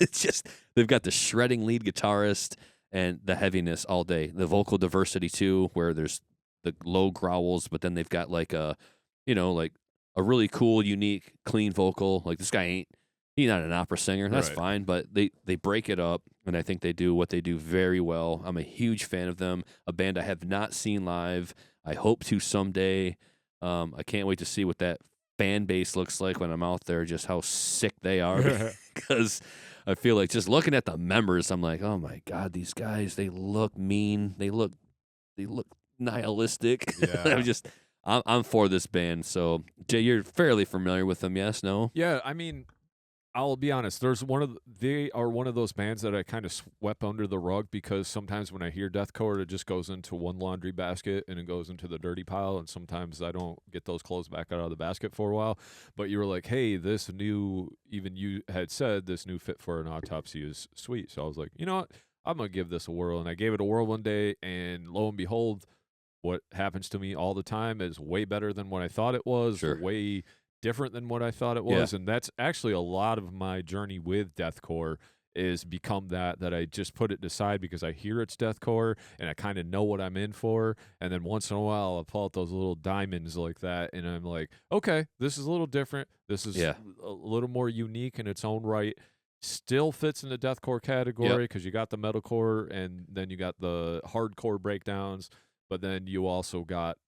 It's just they've got the shredding lead guitarist and the heaviness all day. The vocal diversity too, where there's the low growls, but then they've got like a really cool, unique, clean vocal. Like this guy he's not an opera singer. That's fine, but they break it up, and I think they do what they do very well. I'm a huge fan of them. A band I have not seen live. I hope to someday. I can't wait to see what that fan base looks like when I'm out there, just how sick they are, because I feel like just looking at the members, I'm like, oh my God, these guys, they look mean. They look nihilistic. Yeah. I'm for this band. So Jay, you're fairly familiar with them, yes? No? Yeah, I mean, I'll be honest. They are one of those bands that I kind of swept under the rug because sometimes when I hear deathcore, it just goes into one laundry basket and it goes into the dirty pile, and sometimes I don't get those clothes back out of the basket for a while. But you were like, "Hey, this new," even you had said this new Fit for an Autopsy is sweet. So I was like, you know what, I'm gonna give this a whirl, and I gave it a whirl one day, and lo and behold, what happens to me all the time is way better than what I thought it was. Sure. Way different than what I thought it was, and that's actually a lot of my journey with deathcore is become that I just put it aside because I hear it's deathcore and I kind of know what I'm in for, and then once in a while I'll pull out those little diamonds like that, and I'm like, okay, this is a little different. This is a little more unique in its own right. Still fits in the deathcore category because you got the metalcore and then you got the hardcore breakdowns, but then you also got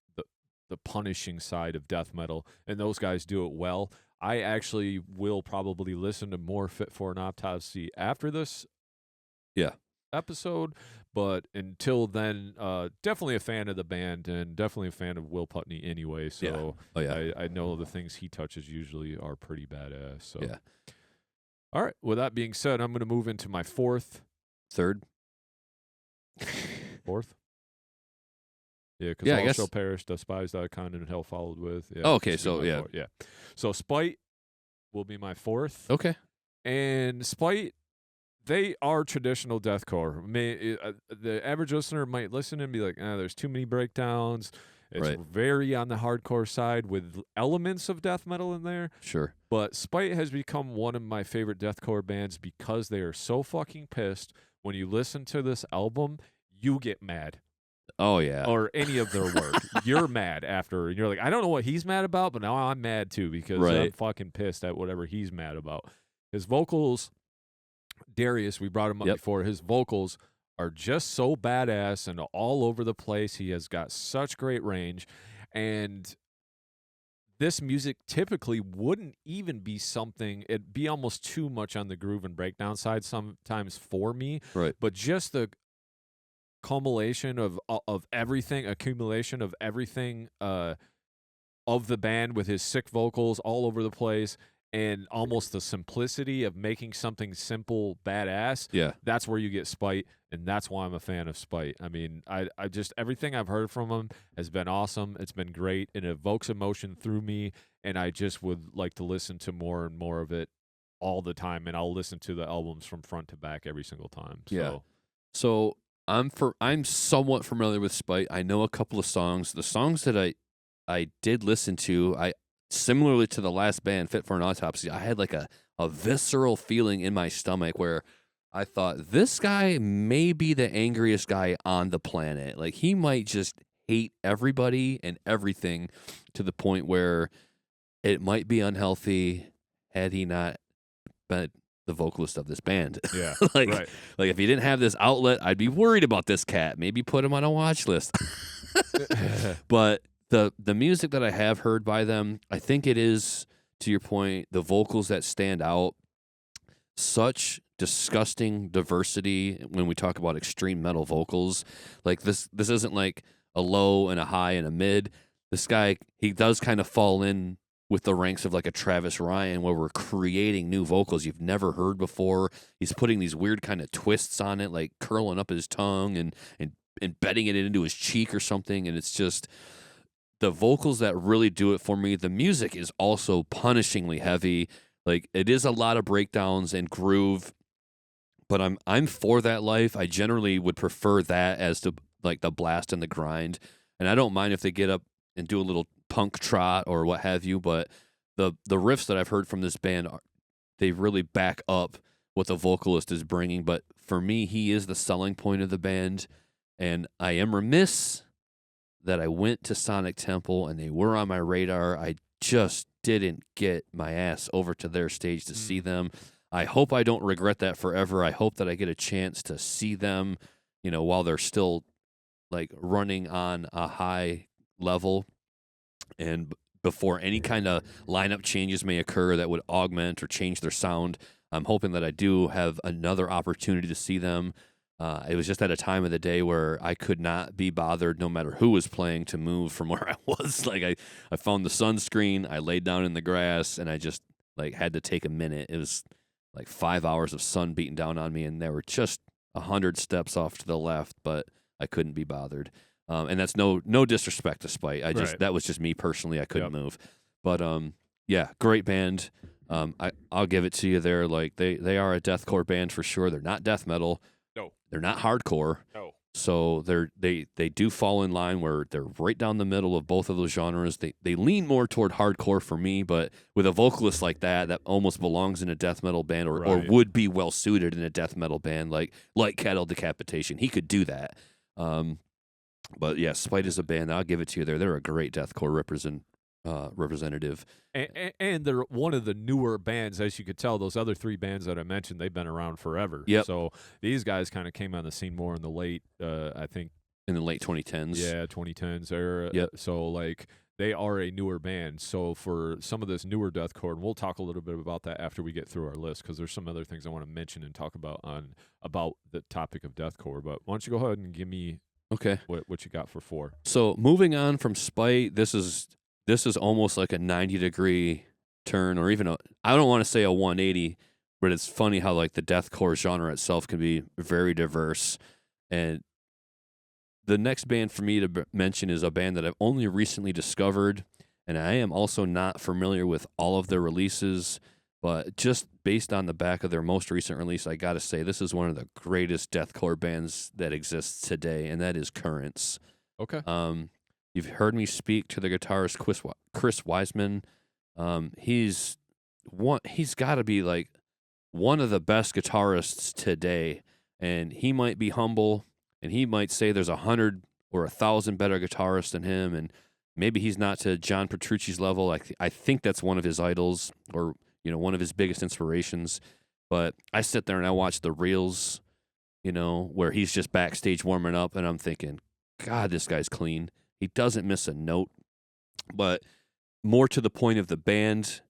the punishing side of death metal, and those guys do it well. I actually will probably listen to more Fit for an Autopsy after this episode, but until then, definitely a fan of the band and definitely a fan of Will Putney anyway, so I know the things he touches usually are pretty badass. So. Yeah. All right, with that being said, I'm going to move into my fourth. Fourth? Yeah, because I guess. Shall Perish, Despised Icon, and Hell Followed With. Yeah, okay, so yeah. Yeah. So Spite will be my fourth. Okay. And Spite, they are traditional deathcore. The average listener might listen and be like, there's too many breakdowns. It's very on the hardcore side with elements of death metal in there. Sure. But Spite has become one of my favorite deathcore bands because they are so fucking pissed. When you listen to this album, you get mad. Oh, yeah. Or any of their work. You're mad after. And you're like, I don't know what he's mad about, but now I'm mad too because I'm fucking pissed at whatever he's mad about. His vocals, Darius, we brought him up before, his vocals are just so badass and all over the place. He has got such great range. And this music typically wouldn't even be something, it'd be almost too much on the groove and breakdown side sometimes for me. Right. But just the accumulation of everything of the band with his sick vocals all over the place and almost the simplicity of making something simple badass. Yeah. That's where you get Spite, and that's why I'm a fan of Spite. I mean, I just everything I've heard from him has been awesome. It's been great. It evokes emotion through me, and I just would like to listen to more and more of it all the time, and I'll listen to the albums from front to back every single time. So I'm somewhat familiar with Spite. I know a couple of songs. The songs that I did listen to, similarly to the last band, Fit for an Autopsy, I had like a visceral feeling in my stomach where I thought, this guy may be the angriest guy on the planet. Like, he might just hate everybody and everything to the point where it might be unhealthy had he not been the vocalist of this band. Yeah. like if he didn't have this outlet, I'd be worried about this cat. Maybe put him on a watch list. But the music that I have heard by them, I think it is, to your point, the vocals that stand out. Such disgusting diversity when we talk about extreme metal vocals. Like this isn't like a low and a high and a mid. This guy, he does kind of fall in with the ranks of like a Travis Ryan, where we're creating new vocals you've never heard before. He's putting these weird kind of twists on it, like curling up his tongue and embedding it into his cheek or something. And it's just the vocals that really do it for me. The music is also punishingly heavy. Like, it is a lot of breakdowns and groove, but I'm for that life. I generally would prefer that as to like the blast and the grind. And I don't mind if they get up and do a little punk trot or what have you, but the riffs that I've heard from this band, they really back up what the vocalist is bringing. But for me, he is the selling point of the band, and I am remiss that I went to Sonic Temple and they were on my radar. I just didn't get my ass over to their stage to see them. I hope I don't regret that forever. I hope that I get a chance to see them, while they're still like running on a high level, and before any kind of lineup changes may occur that would augment or change their sound. I'm hoping that I do have another opportunity to see them. It was just at a time of the day where I could not be bothered, no matter who was playing, to move from where I was. Like I found the sunscreen, I laid down in the grass, and I just like had to take a minute. It was like 5 hours of sun beating down on me, and there were just 100 steps off to the left, but I couldn't be bothered. And that's no disrespect to Spite. That was just me personally. I couldn't move. But yeah, great band. I'll give it to you there. Like they are a deathcore band for sure. They're not death metal. No. They're not hardcore. No. So they do fall in line where they're right down the middle of both of those genres. They lean more toward hardcore for me, but with a vocalist like that almost belongs in a death metal band or would be well suited in a death metal band like Cattle Decapitation. He could do that. But yeah, Spite is a band. I'll give it to you there. They're a great deathcore representative. And they're one of the newer bands, as you could tell. Those other three bands that I mentioned, they've been around forever. Yep. So these guys kind of came on the scene more in the late, I think. In the late 2010s. Yeah, 2010s era. Yep. So, like, they are a newer band. So for some of this newer deathcore, and we'll talk a little bit about that after we get through our list, because there's some other things I want to mention and talk about about the topic of deathcore. But why don't you go ahead and give me what you got for 4? So moving on from Spite, this is almost like a 90-degree turn, or even I don't want to say a 180, but it's funny how like the deathcore genre itself can be very diverse. And the next band for me to mention is a band that I've only recently discovered, and I am also not familiar with all of their releases, but just based on the back of their most recent release, I got to say this is one of the greatest deathcore bands that exists today, and that is Currents. Okay. You've heard me speak to the guitarist Chris Wiseman. He's got to be like one of the best guitarists today, and he might be humble, and he might say there's 100 or 1,000 better guitarists than him, and maybe he's not to John Petrucci's level. I think that's one of his idols, or one of his biggest inspirations. But I sit there and I watch the reels, where he's just backstage warming up, and I'm thinking, God, this guy's clean. He doesn't miss a note. But more to the point of the band,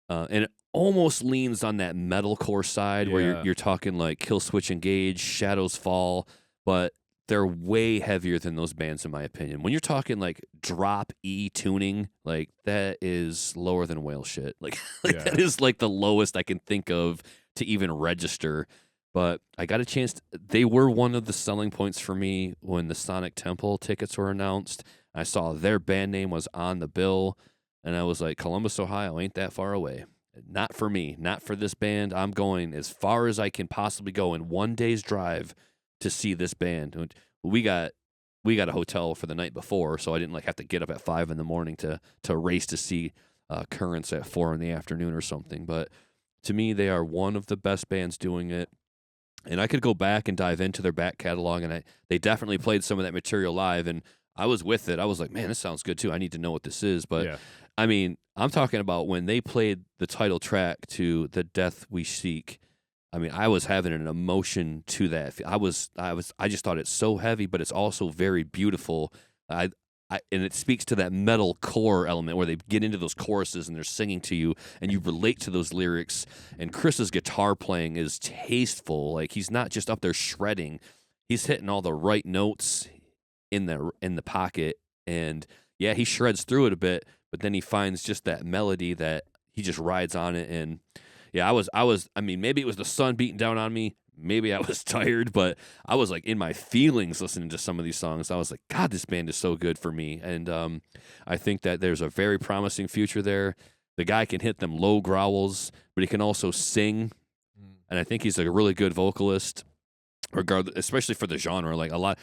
and it almost leans on that metalcore side where you're talking like Killswitch Engage, Shadows Fall, but they're way heavier than those bands in my opinion. When you're talking like drop E tuning, like that is lower than whale shit. Like that is like the lowest I can think of to even register. But I got a chance. They were one of the selling points for me when the Sonic Temple tickets were announced. I saw their band name was on the bill, and I was like, Columbus, Ohio ain't that far away. Not for me, not for this band. I'm going as far as I can possibly go in one day's drive to see this band. We got a hotel for the night before, so I didn't have to get up at 5 a.m. to race to see Currents at 4 p.m. or something. But to me, they are one of the best bands doing it. And I could go back and dive into their back catalog, and they definitely played some of that material live, and I was with it. I was like, man, this sounds good too. I need to know what this is. But I mean, I'm talking about when they played the title track to The Death We Seek. I mean, I was having an emotion to that. I just thought it's so heavy, but it's also very beautiful. And it speaks to that metal core element where they get into those choruses and they're singing to you and you relate to those lyrics. And Chris's guitar playing is tasteful. Like he's not just up there shredding. He's hitting all the right notes in the pocket. And yeah, he shreds through it a bit, but then he finds just that melody that he just rides on it. And yeah, I mean, maybe it was the sun beating down on me. Maybe I was tired, but I was like in my feelings listening to some of these songs. I was like, God, this band is so good for me. And I think that there's a very promising future there. The guy can hit them low growls, but he can also sing. And I think he's a really good vocalist, especially for the genre. Like a lot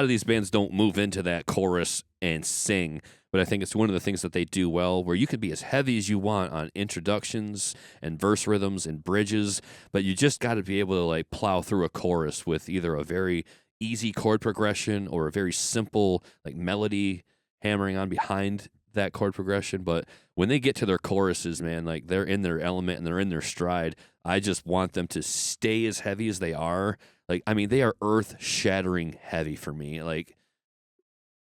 of these bands don't move into that chorus and sing, but I think it's one of the things that they do well, where you could be as heavy as you want on introductions and verse rhythms and bridges, but you just got to be able to like plow through a chorus with either a very easy chord progression or a very simple like melody hammering on behind that chord progression. But when they get to their choruses, man, like they're in their element and they're in their stride. I just want them to stay as heavy as they are. Like, I mean, they are earth-shattering heavy for me. Like,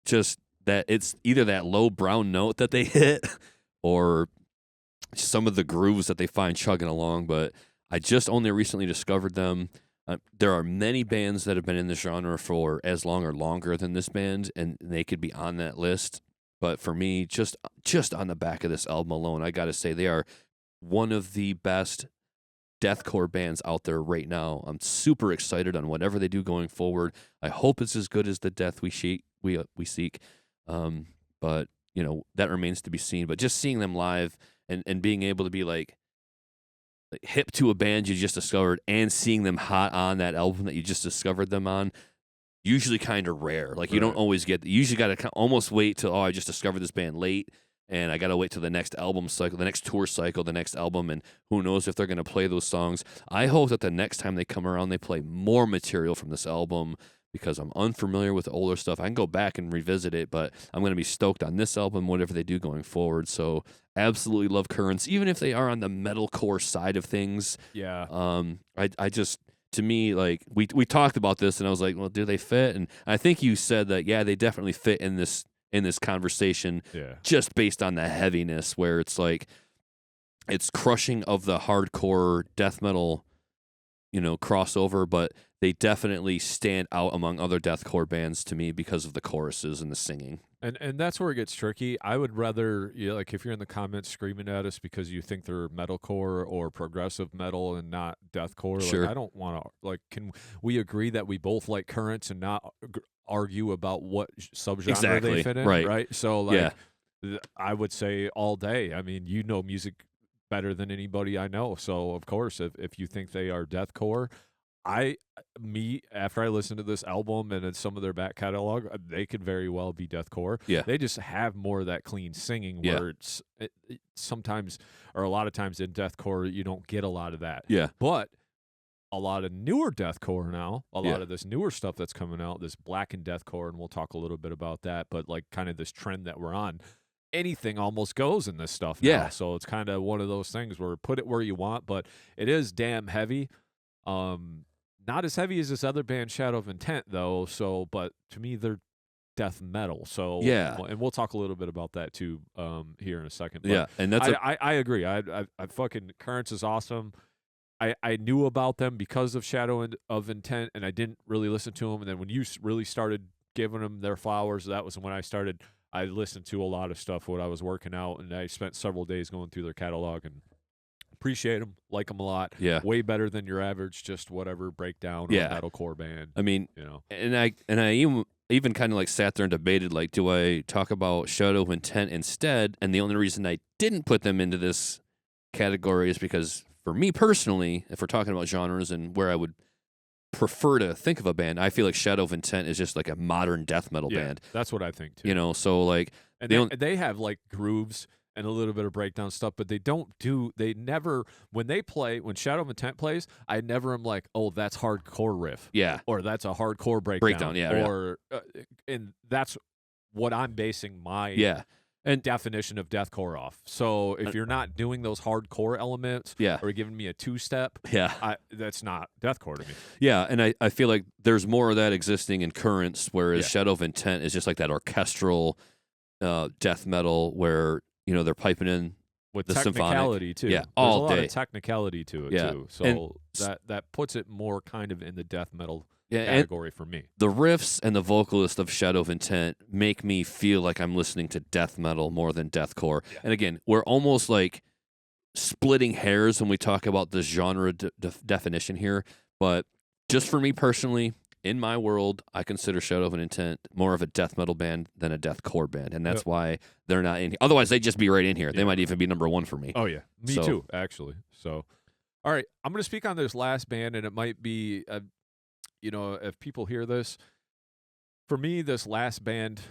just that it's either that low brown note that they hit or some of the grooves that they find chugging along. But I just only recently discovered them. There are many bands that have been in the genre for as long or longer than this band, and they could be on that list. But for me, just on the back of this album alone, I got to say they are one of the best deathcore bands out there right now. I'm super excited on whatever they do going forward. I hope it's as good as the death we seek. But that remains to be seen. But just seeing them live and being able to be like hip to a band you just discovered and seeing them hot on that album that you just discovered them on, usually kind of rare. Like you don't always get. You usually got to almost wait till I just discovered this band late. And I got to wait till the next album cycle, the next tour cycle, the next album, and who knows if they're going to play those songs. I hope that the next time they come around, they play more material from this album because I'm unfamiliar with the older stuff. I can go back and revisit it, but I'm going to be stoked on this album, whatever they do going forward. So absolutely love Currents, even if they are on the metalcore side of things. Yeah. I just, to me, like, we talked about this, and I was like, well, do they fit? And I think you said that, yeah, they definitely fit in this conversation, just based on the heaviness, where it's like it's crushing of the hardcore death metal, crossover, but they definitely stand out among other deathcore bands to me because of the choruses and the singing. And that's where it gets tricky. I would rather, like, if you're in the comments screaming at us because you think they're metalcore or progressive metal and not deathcore, Sure. like, I don't want to, like, can we agree that we both like Currents and not argue about what subgenre they fit in? Right. So, like, I would say all day. I mean, music better than anybody I know. So, of course, if you think they are deathcore, after I listened to this album and some of their back catalog, they could very well be deathcore. Yeah. They just have more of that clean singing where it sometimes, or a lot of times in deathcore, you don't get a lot of that. Yeah. But a lot of newer deathcore now, a lot of this newer stuff that's coming out, this blackened deathcore, and we'll talk a little bit about that, but like kind of this trend that we're on, anything almost goes in this stuff now. Yeah. So it's kind of one of those things where put it where you want, but it is damn heavy. Not as heavy as this other band, Shadow of Intent, though. So, but to me, they're death metal. So, and we'll talk a little bit about that too here in a second. But and that's I agree. I fucking Currents is awesome. I knew about them because of Shadow of Intent, and I didn't really listen to them. And then when you really started giving them their flowers, that was when I listened to a lot of stuff when I was working out, and I spent several days going through their catalog and appreciate them, like them a lot. Yeah. Way better than your average just whatever breakdown or metalcore band. I mean, and I even kind of like sat there and debated, like, do I talk about Shadow of Intent instead? And the only reason I didn't put them into this category is because for me personally, if we're talking about genres and where I would prefer to think of a band, I feel like Shadow of Intent is just like a modern death metal band. That's what I think too. So like, and they have like grooves and a little bit of breakdown stuff, but they never, when Shadow of Intent plays, I never am like, oh, that's hardcore riff. Yeah. Or that's a hardcore breakdown. And that's what I'm basing my definition of deathcore off. So if you're not doing those hardcore elements or giving me a two-step, that's not deathcore to me. Yeah, and I feel like there's more of that existing in Currents, whereas Shadow of Intent is just like that orchestral death metal where they're piping in with the technicality symphonic. too. Yeah, There's all a lot day. of technicality to it too. So that puts it more kind of in the death metal category for me. The riffs and the vocalist of Shadow of Intent make me feel like I'm listening to death metal more than deathcore. Yeah. And again, we're almost like splitting hairs when we talk about the genre definition here. But just for me personally, in my world, I consider Shadow of Intent more of a death metal band than a deathcore band, and that's why they're not in here. Otherwise, they'd just be right in here. They might even be number one for me. Oh, yeah. Me too, actually. So, all right, I'm going to speak on this last band, and it might be, if people hear this, for me, this last band,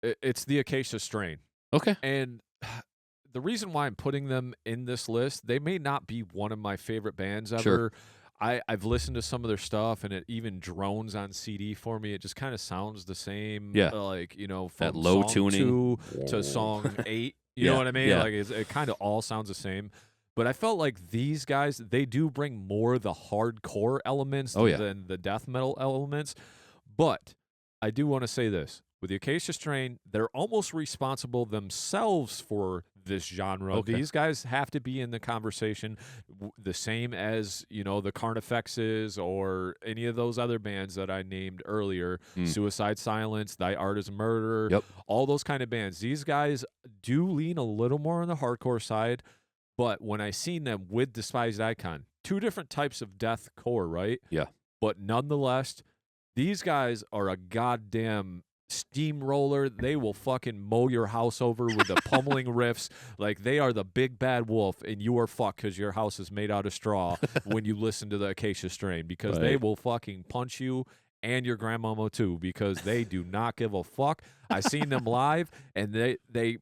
it's the Acacia Strain. Okay. And the reason why I'm putting them in this list, they may not be one of my favorite bands ever. Sure. I've listened to some of their stuff, and it even drones on CD for me. It just kind of sounds the same, like, from that low song tuning 2 to song 8. You know what I mean? Yeah. Like it kind of all sounds the same. But I felt like these guys, they do bring more of the hardcore elements than the death metal elements. But I do want to say this. with the Acacia Strain, they're almost responsible themselves for this genre. Okay. These guys have to be in the conversation the same as, the Carnifexes or any of those other bands that I named earlier. Suicide Silence, Thy Art is Murder, Yep. all those kind of bands. These guys do lean a little more on the hardcore side, but when I seen them with Despised Icon, two different types of deathcore, right? Yeah. But nonetheless, these guys are a goddamn steamroller. They will fucking mow your house over with the pummeling riffs. Like, they are the big bad wolf, and you are fucked because your house is made out of straw when you listen to the Acacia Strain, because they will fucking punch you and your grandmama too, because they do not give a fuck. I seen them live, and they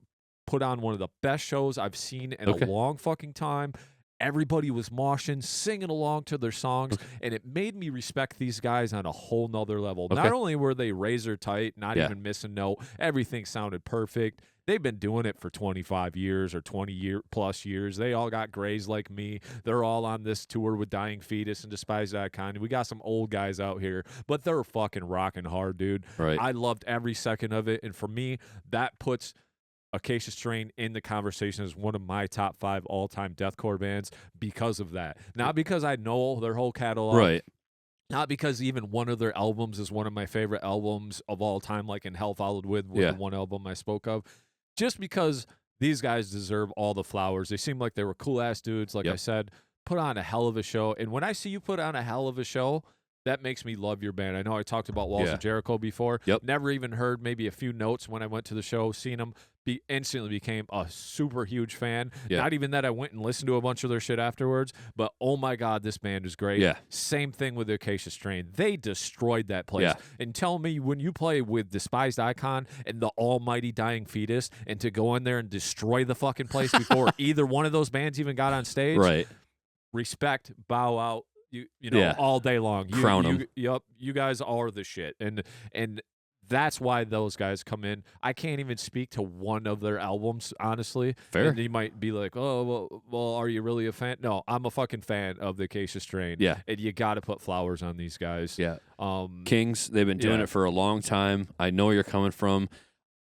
put on one of the best shows I've seen in a long fucking time. Everybody was moshing, singing along to their songs, and it made me respect these guys on a whole nother level. Not only were they razor tight, not even missing a note, everything sounded perfect. They've been doing it for 25 years or 20+ years. They all got grays like me. They're all on this tour with Dying Fetus and Despised Icon. We got some old guys out here, but they're fucking rocking hard, dude. Right. I loved every second of it, and for me, that puts Acacia Strain in the conversation as one of my top 5 all-time deathcore bands because of that. Not because I know their whole catalog. Right. Not because even one of their albums is one of my favorite albums of all time, like In Hell Followed With the one album I spoke of. Just because these guys deserve all the flowers. They seem like they were cool-ass dudes, like I said, put on a hell of a show. And when I see you put on a hell of a show, that makes me love your band. I know I talked about Walls of Jericho before. Never even heard maybe a few notes when I went to the show. Seen them, instantly became a super huge fan. Not even that I went and listened to a bunch of their shit afterwards, but oh my God, this band is great. Same thing with the Acacia Strain. They destroyed that place. And tell me, when you play with Despised Icon and the almighty Dying Fetus, and to go in there and destroy the fucking place before either one of those bands even got on stage, respect, bow out. You know, all day long. Crown them. You guys are the shit. And that's why those guys come in. I can't even speak to one of their albums, honestly. Fair. And you might be like, oh, well, are you really a fan? No, I'm a fucking fan of the Acacia Strain. Yeah. And you got to put flowers on these guys. Yeah. Kings, they've been doing it for a long time. I know where you're coming from,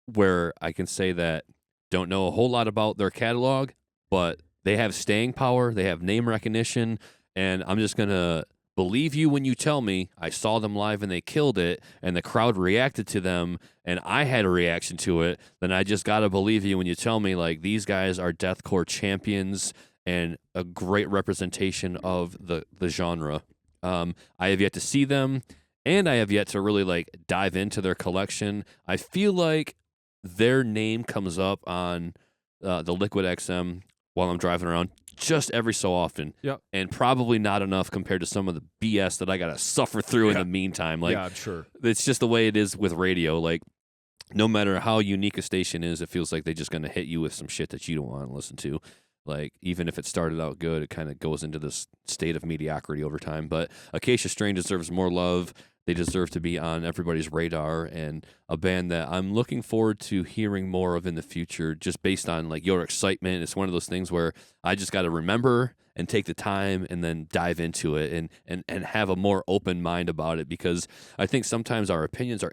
where I can say that don't know a whole lot about their catalog, but they have staying power. They have name recognition. And I'm just going to believe you when you tell me I saw them live and they killed it and the crowd reacted to them and I had a reaction to it. Then I just got to believe you when you tell me, like, these guys are deathcore champions and a great representation of the genre. I have yet to see them, and I have yet to really, like, dive into their collection. I feel like their name comes up on the Liquid XM while I'm driving around just every so often. And probably not enough compared to some of the BS that I got to suffer through in the meantime. Like, I'm sure. It's just the way it is with radio. Like, no matter how unique a station is, it feels like they're just going to hit you with some shit that you don't want to listen to. Like, even if it started out good, it kind of goes into this state of mediocrity over time. But Acacia Strain deserves more love. They deserve to be on everybody's radar, and a band that I'm looking forward to hearing more of in the future, just based on, like, your excitement. It's one of those things where I just got to remember and take the time and then dive into it and have a more open mind about it, because I think sometimes our opinions are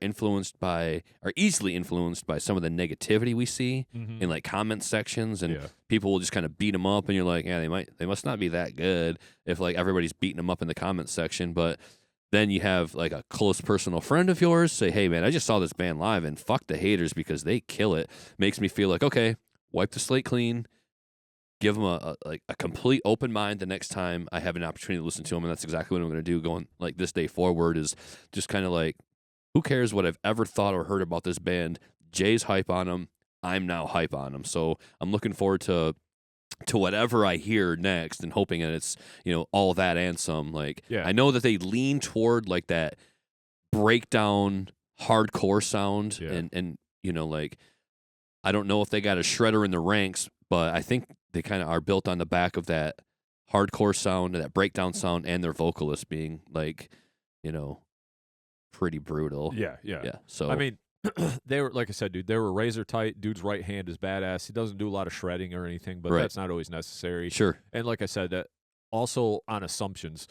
easily influenced by some of the negativity we see in, like, comment sections, and people will just kind of beat them up, and you're like, yeah, they must not be that good if, like, everybody's beating them up in the comment section. But then you have, like, a close personal friend of yours say, hey, man, I just saw this band live, and fuck the haters because they kill it. Makes me feel like, okay, wipe the slate clean, give them a complete open mind the next time I have an opportunity to listen to them, and that's exactly what I'm going to do going, like, this day forward, is just kind of like, who cares what I've ever thought or heard about this band? Jay's hype on them. I'm now hype on them. So I'm looking forward to whatever I hear next, and hoping that it's, all that and some. Like, I know that they lean toward, like, that breakdown hardcore sound, and like, I don't know if they got a shredder in the ranks, but I think they kind of are built on the back of that hardcore sound, that breakdown sound, and their vocalist being, like, pretty brutal. Yeah. So I mean, they were, like I said, dude, they were razor tight. Dude's right hand is badass. He doesn't do a lot of shredding or anything, but that's not always necessary. Sure. And like I said, also on assumptions,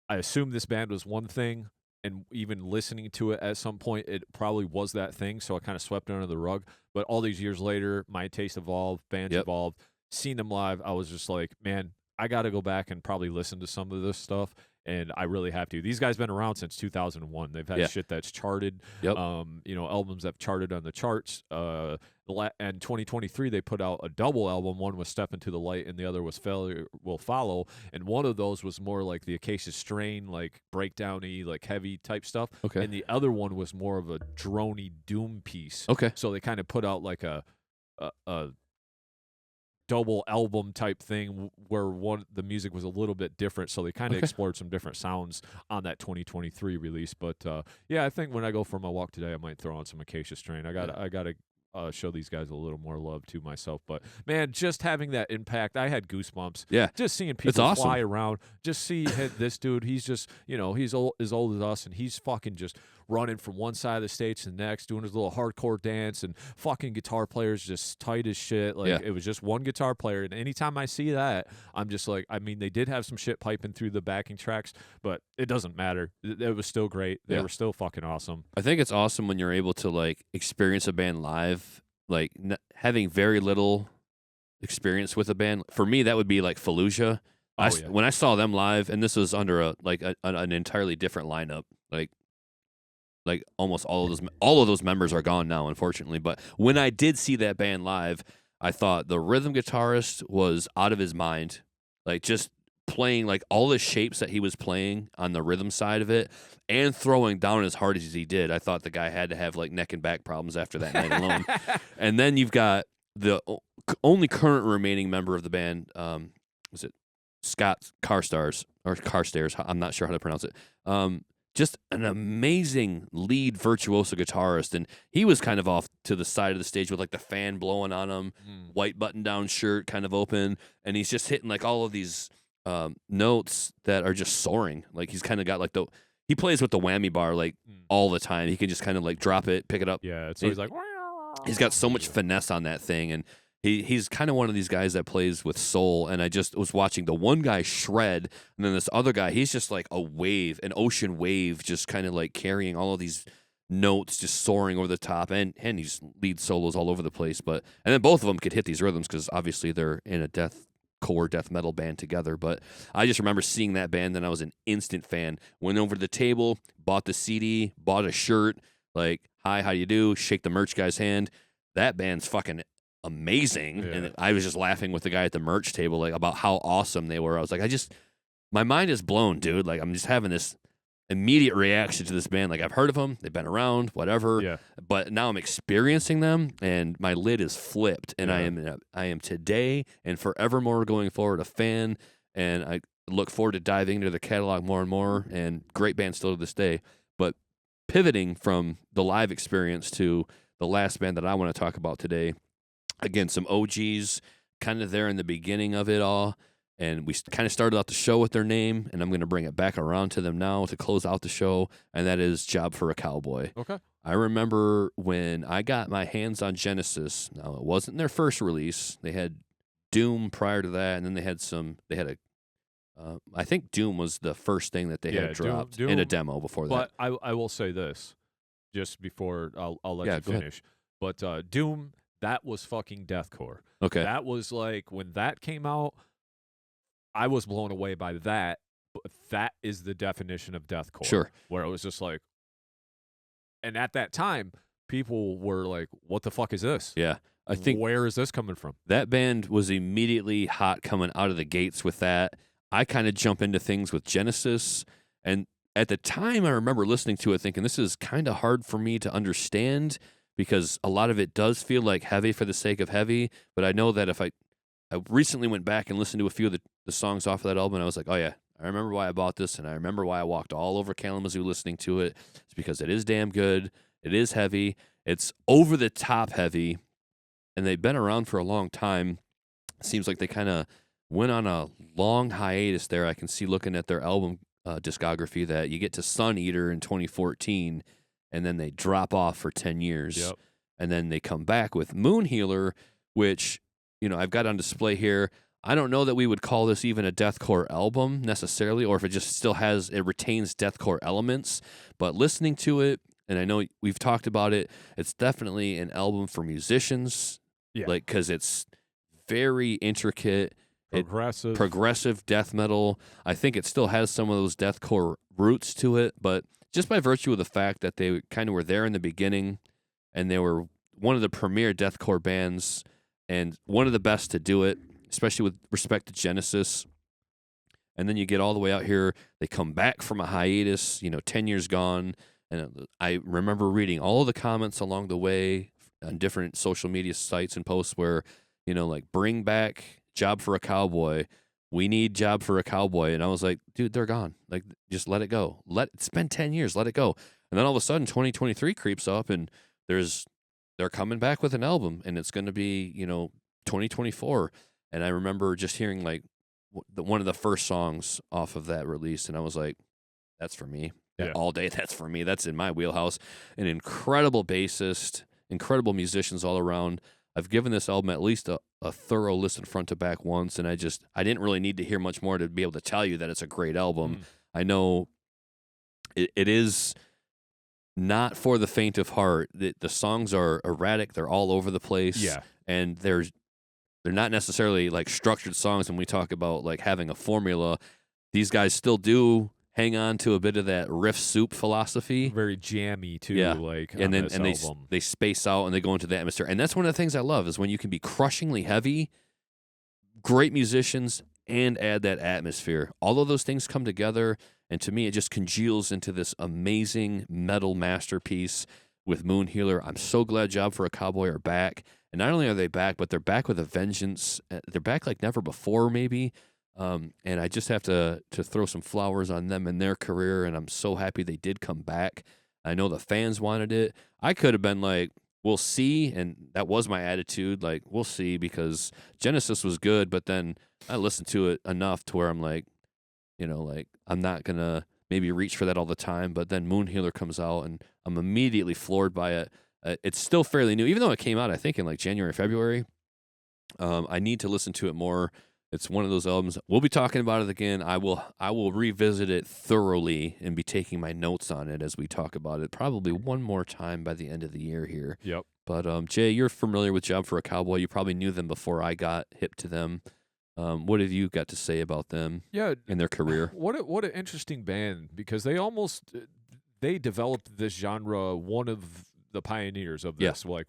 I assumed this band was one thing. and even listening to it at some point, it probably was that thing. So I kind of swept it under the rug. But all these years later, my taste evolved, bands evolved. Seeing them live, I was just like, man, I got to go back and probably listen to some of this stuff. And I really have to. These guys been around since 2001. They've had shit that's charted. Albums that charted on the charts. And 2023, they put out a double album. One was Step Into the Light, and the other was Failure Will Follow. And one of those was more like the Acacia Strain, like breakdowny, like heavy type stuff. Okay. And the other one was more of a droney doom piece. Okay. So they kind of put out like a double album type thing where the music was a little bit different, so they kind of explored some different sounds on that 2023 release. But I think when I go for my walk today, I might throw on some Acacia Strain. I gotta show these guys a little more love to myself. But man, just having that impact, I had goosebumps. Yeah, just seeing people fly around, just see this dude. He's just he's as old as us, and he's fucking just running from one side of the stage to the next, doing his little hardcore dance, and fucking guitar players just tight as shit. Like it was just one guitar player, and anytime I see that, I'm just like, I mean, they did have some shit piping through the backing tracks, but it doesn't matter. It was still great. They were still fucking awesome. I think it's awesome when you're able to like experience a band live, like having very little experience with a band. For me, that would be like Fallujah. When I saw them live, and this was under an entirely different lineup, like almost all of those members are gone now, unfortunately. But when I did see that band live, I thought the rhythm guitarist was out of his mind, like just playing like all the shapes that he was playing on the rhythm side of it and throwing down as hard as he did. I thought the guy had to have like neck and back problems after that night alone. And then you've got the only current remaining member of the band, was it Scott Carstairs? I'm not sure how to pronounce it. Just an amazing lead virtuoso guitarist, and he was kind of off to the side of the stage with like the fan blowing on him, white button-down shirt kind of open, and he's just hitting like all of these notes that are just soaring. Like he's kind of got like he plays with the whammy bar like all the time. He can just kind of like drop it, pick it up. Yeah, it's always like he's got so much finesse on that thing, and he's kind of one of these guys that plays with soul. And I just was watching the one guy shred, and then this other guy, he's just like a wave, an ocean wave, just kind of like carrying all of these notes, just soaring over the top, and he's lead solos all over the place. And then both of them could hit these rhythms because obviously they're in a deathcore death metal band together. But I just remember seeing that band, and I was an instant fan. Went over to the table, bought the CD, bought a shirt, like, hi, how you do? Shake the merch guy's hand. That band's fucking amazing. And I was just laughing with the guy at the merch table like about how awesome they were. I was like, my mind is blown, dude. Like I'm just having this immediate reaction to this band. Like I've heard of them, they've been around, whatever. But now I'm experiencing them, and my lid is flipped. And I am today and forevermore going forward a fan, and I look forward to diving into the catalog more and more. And great band still to this day. But pivoting from the live experience to the last band that I want to talk about today. Again, some OGs kind of there in the beginning of it all, and we kind of started out the show with their name, and I'm going to bring it back around to them now to close out the show, and that is Job for a Cowboy. Okay. I remember when I got my hands on Genesis. Now, it wasn't their first release. They had Doom prior to that, and then they had I think Doom was the first thing that they had dropped in a demo before that. But I will say this, just before I'll let you finish. But Doom, that was fucking deathcore. Okay. That was like, when that came out, I was blown away by that. But that is the definition of deathcore. Sure. Where it was just like, and at that time, people were like, what the fuck is this? Yeah. I think, where is this coming from? That band was immediately hot coming out of the gates with that. I kind of jump into things with Genesis, and at the time I remember listening to it thinking this is kind of hard for me to understand because a lot of it does feel like heavy for the sake of heavy, but I know that if I recently went back and listened to a few of the songs off of that album, and I was like, oh yeah, I remember why I bought this, and I remember why I walked all over Kalamazoo listening to it. It's because it is damn good, it is heavy, it's over the top heavy, and they've been around for a long time. It seems like they kind of went on a long hiatus there. I can see looking at their album discography that you get to Sun Eater in 2014, and then they drop off for 10 years. Yep. And then they come back with Moon Healer, which, I've got on display here. I don't know that we would call this even a deathcore album necessarily, or if it just still retains deathcore elements. But listening to it, and I know we've talked about it, it's definitely an album for musicians. Yeah. Like, because it's very intricate, progressive death metal. I think it still has some of those deathcore roots to it, but just by virtue of the fact that they kind of were there in the beginning, and they were one of the premier deathcore bands and one of the best to do it, especially with respect to Genesis. And then you get all the way out here. They come back from a hiatus, 10 years gone. And I remember reading all the comments along the way on different social media sites and posts where, like, bring back Job for a Cowboy. We need Job for a Cowboy. And I was like, dude, they're gone. Like, just let it go. It's been 10 years. Let it go. And then all of a sudden, 2023 creeps up, and they're coming back with an album, and it's going to be, 2024. And I remember just hearing, like, one of the first songs off of that release, and I was like, that's for me. Yeah. All day, that's for me. That's in my wheelhouse. An incredible bassist, incredible musicians all around. I've given this album at least a thorough listen front to back once, and I didn't really need to hear much more to be able to tell you that it's a great album. I know it is not for the faint of heart. The songs are erratic. They're all over the place. Yeah. And they're not necessarily like structured songs. When we talk about like having a formula, these guys still do hang on to a bit of that riff soup philosophy. Very jammy too. Yeah. Like, and then album. they space out and they go into the atmosphere. And that's one of the things I love is when you can be crushingly heavy, great musicians, and add that atmosphere. All of those things come together, and to me, it just congeals into this amazing metal masterpiece with Moon Healer. I'm so glad Job for a Cowboy are back. And not only are they back, but they're back with a vengeance. They're back like never before, maybe. And I just have to throw some flowers on them and their career, and I'm so happy they did come back. I know the fans wanted it. I could have been like, we'll see, and that was my attitude, like, we'll see, because Genesis was good, but then I listened to it enough to where I'm like, like, I'm not going to maybe reach for that all the time, but then Moon Healer comes out, and I'm immediately floored by it. It's still fairly new, even though it came out, I think, in like January, February. I need to listen to it more. It's one of those albums. We'll be talking about it again. I will revisit it thoroughly and be taking my notes on it as we talk about it, probably one more time by the end of the year here. Yep. But Jay, you're familiar with Job for a Cowboy. You probably knew them before I got hip to them. What have you got to say about them? Yeah, in their career? What an interesting band, because they developed this genre. One of the pioneers of this. Yeah.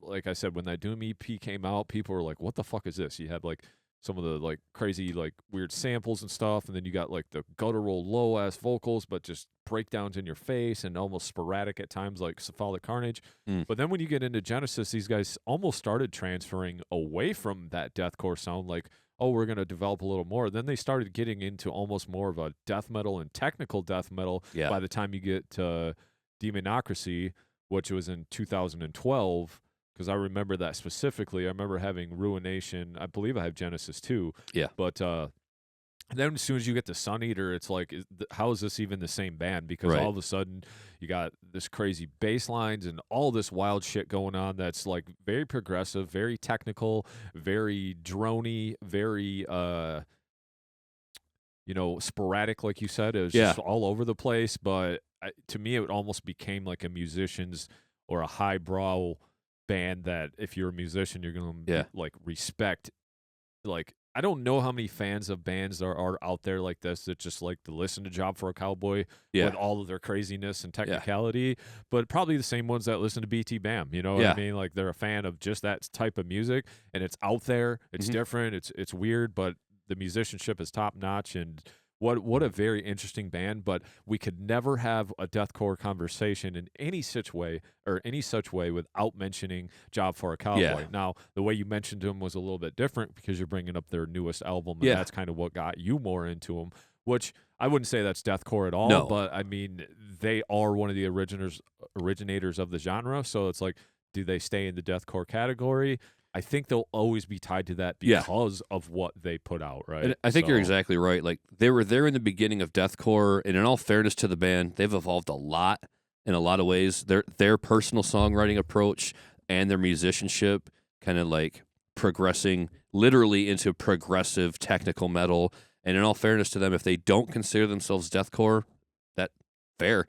Like I said, when that Doom EP came out, people were like, "What the fuck is this?" You had like some of the like crazy like weird samples and stuff, and then you got like the guttural low ass vocals, but just breakdowns in your face and almost sporadic at times, like Cephalic Carnage. But then when you get into Genesis, these guys almost started transferring away from that deathcore sound, like, oh, we're going to develop a little more. Then they started getting into almost more of a death metal and technical death metal. Yeah. By the time you get to Demonocracy, which was in 2012, because I remember that specifically. I remember having Ruination. I believe I have Genesis too. Yeah. But then as soon as you get to Sun Eater, it's like, how is this even the same band? Because all of a sudden you got this crazy bass lines and all this wild shit going on that's like very progressive, very technical, very droney, very sporadic, like you said. It was just all over the place. But to me, it almost became like a musician's or a highbrow band that if you're a musician, you're going to like respect. Like, I don't know how many fans of bands there are out there like this that just like to listen to Job for a Cowboy with all of their craziness and technicality, but probably the same ones that listen to BT Bam. You know what I mean? Like, they're a fan of just that type of music, and it's out there, it's different, it's weird, but the musicianship is top notch. And what a very interesting band. But we could never have a deathcore conversation in any such way without mentioning Job for a Cowboy. Yeah. Now, the way you mentioned them was a little bit different because you're bringing up their newest album, and that's kind of what got you more into them, which I wouldn't say that's deathcore at all, but I mean, they are one of the originators of the genre, so it's like, do they stay in the deathcore category? I think they'll always be tied to that because of what they put out, right? And I think you're exactly right. Like, they were there in the beginning of deathcore, and in all fairness to the band, they've evolved a lot in a lot of ways. Their personal songwriting approach and their musicianship kind of like progressing literally into progressive technical metal. And in all fairness to them, if they don't consider themselves deathcore, that fair.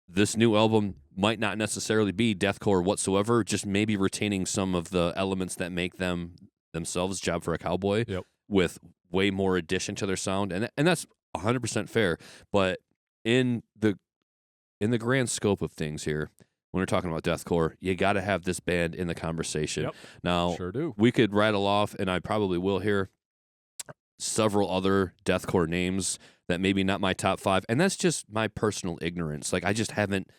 This new album might not necessarily be deathcore whatsoever, just maybe retaining some of the elements that make them themselves Job for a Cowboy with way more addition to their sound. And that's 100% fair. But in the grand scope of things here, when we're talking about deathcore, you got to have this band in the conversation. Now, sure do. We could rattle off, and I probably will here, several other deathcore names that maybe not my top 5, and that's just my personal ignorance. Like, I just haven't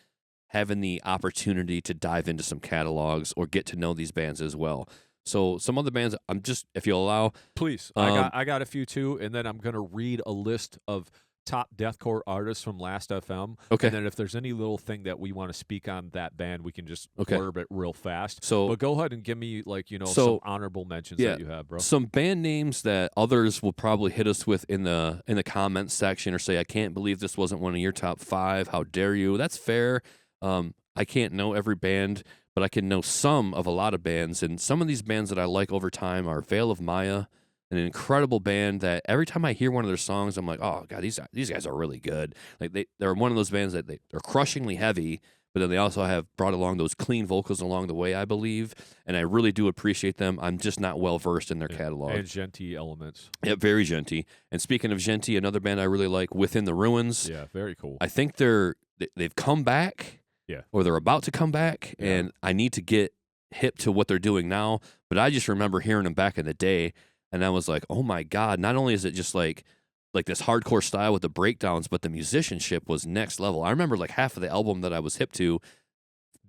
having the opportunity to dive into some catalogs or get to know these bands as well. So some other bands, I'm just, if you'll allow, please. I got a few too, and then I'm gonna read a list of top deathcore artists from Last FM. Okay. And then if there's any little thing that we want to speak on that band, we can just blurb it real fast. So, but go ahead and give me some honorable mentions that you have, bro. Some band names that others will probably hit us with in the comments section or say, I can't believe this wasn't one of your top 5. How dare you? That's fair. I can't know every band, but I can know some of a lot of bands. And some of these bands that I like over time are Veil of Maya, an incredible band that every time I hear one of their songs, I'm like, oh, God, these guys are really good. Like they're one of those bands that they're crushingly heavy, but then they also have brought along those clean vocals along the way, I believe. And I really do appreciate them. I'm just not well-versed in their catalog. And Genty elements. Yeah, very Genty. And speaking of Genty, another band I really like, Within the Ruins. Yeah, very cool. I think they've come back. Yeah. Or they're about to come back, and I need to get hip to what they're doing now. But I just remember hearing them back in the day, and I was like, oh my God, not only is it just like this hardcore style with the breakdowns, but the musicianship was next level. I remember like half of the album that I was hip to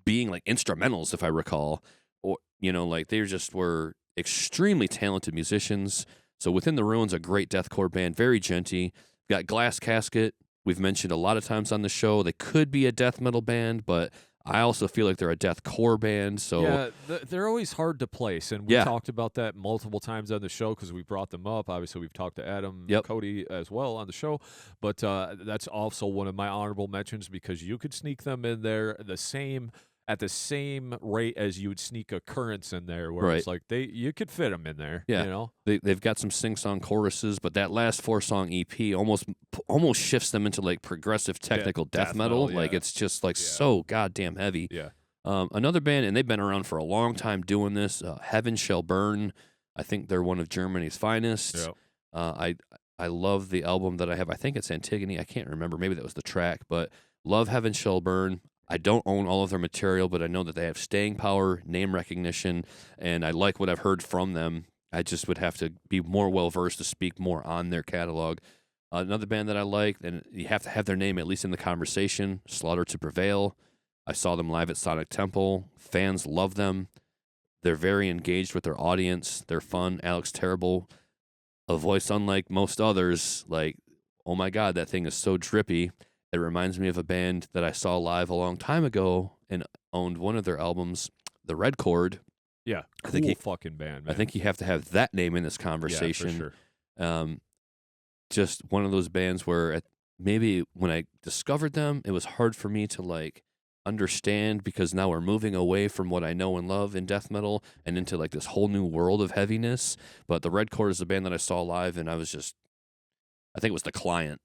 being like instrumentals, if I recall. Or, like they just were extremely talented musicians. So Within the Ruins, a great deathcore band, very Genty. Got Glass Casket. We've mentioned a lot of times on the show. They could be a death metal band, but I also feel like they're a deathcore band. So yeah, they're always hard to place, and we talked about that multiple times on the show because we brought them up. Obviously, we've talked to Adam, Cody as well on the show, but that's also one of my honorable mentions because you could sneak them in there at the same rate as you would sneak a Currents in there, where it's like you could fit them in there. Yeah, they've got some sing-song choruses, but that last 4-song EP almost shifts them into like progressive technical death metal. Like it's just like so goddamn heavy. Yeah. Another band, and they've been around for a long time doing this. Heaven Shall Burn. I think they're one of Germany's finest. Yeah. I love the album that I have. I think it's Antigone. I can't remember. Maybe that was the track, but love Heaven Shall Burn. I don't own all of their material, but I know that they have staying power, name recognition, and I like what I've heard from them. I just would have to be more well-versed to speak more on their catalog. Another band that I like, and you have to have their name at least in the conversation, Slaughter to Prevail. I saw them live at Sonic Temple. Fans love them. They're very engaged with their audience. They're fun. Alex Terrible, a voice unlike most others. Like, oh my God, that thing is so drippy. It reminds me of a band that I saw live a long time ago and owned one of their albums, The Red Chord. Yeah, fucking band, man. I think you have to have that name in this conversation. Yeah, for sure. Just one of those bands where maybe when I discovered them, it was hard for me to like understand because now we're moving away from what I know and love in death metal and into like this whole new world of heaviness. But The Red Chord is a band that I saw live, and I think it was The Client,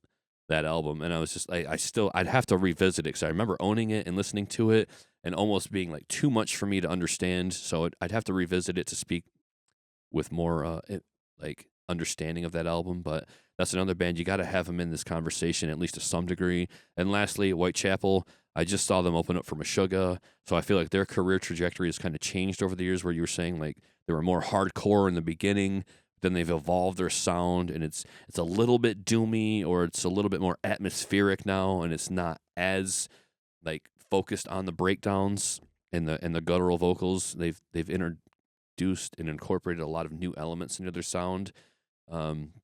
that album, and I was just I'd have to revisit it because I remember owning it and listening to it and almost being like too much for me to understand. So I'd have to revisit it to speak with more like understanding of that album. But that's another band you got to have them in this conversation at least to some degree. And lastly, Whitechapel. I just saw them open up for Meshuggah, so I feel like their career trajectory has kind of changed over the years. Where you were saying like they were more hardcore in the beginning. Then they've evolved their sound, and it's a little bit doomy, or it's a little bit more atmospheric now, and it's not as like focused on the breakdowns and the guttural vocals. They've introduced and incorporated a lot of new elements into their sound.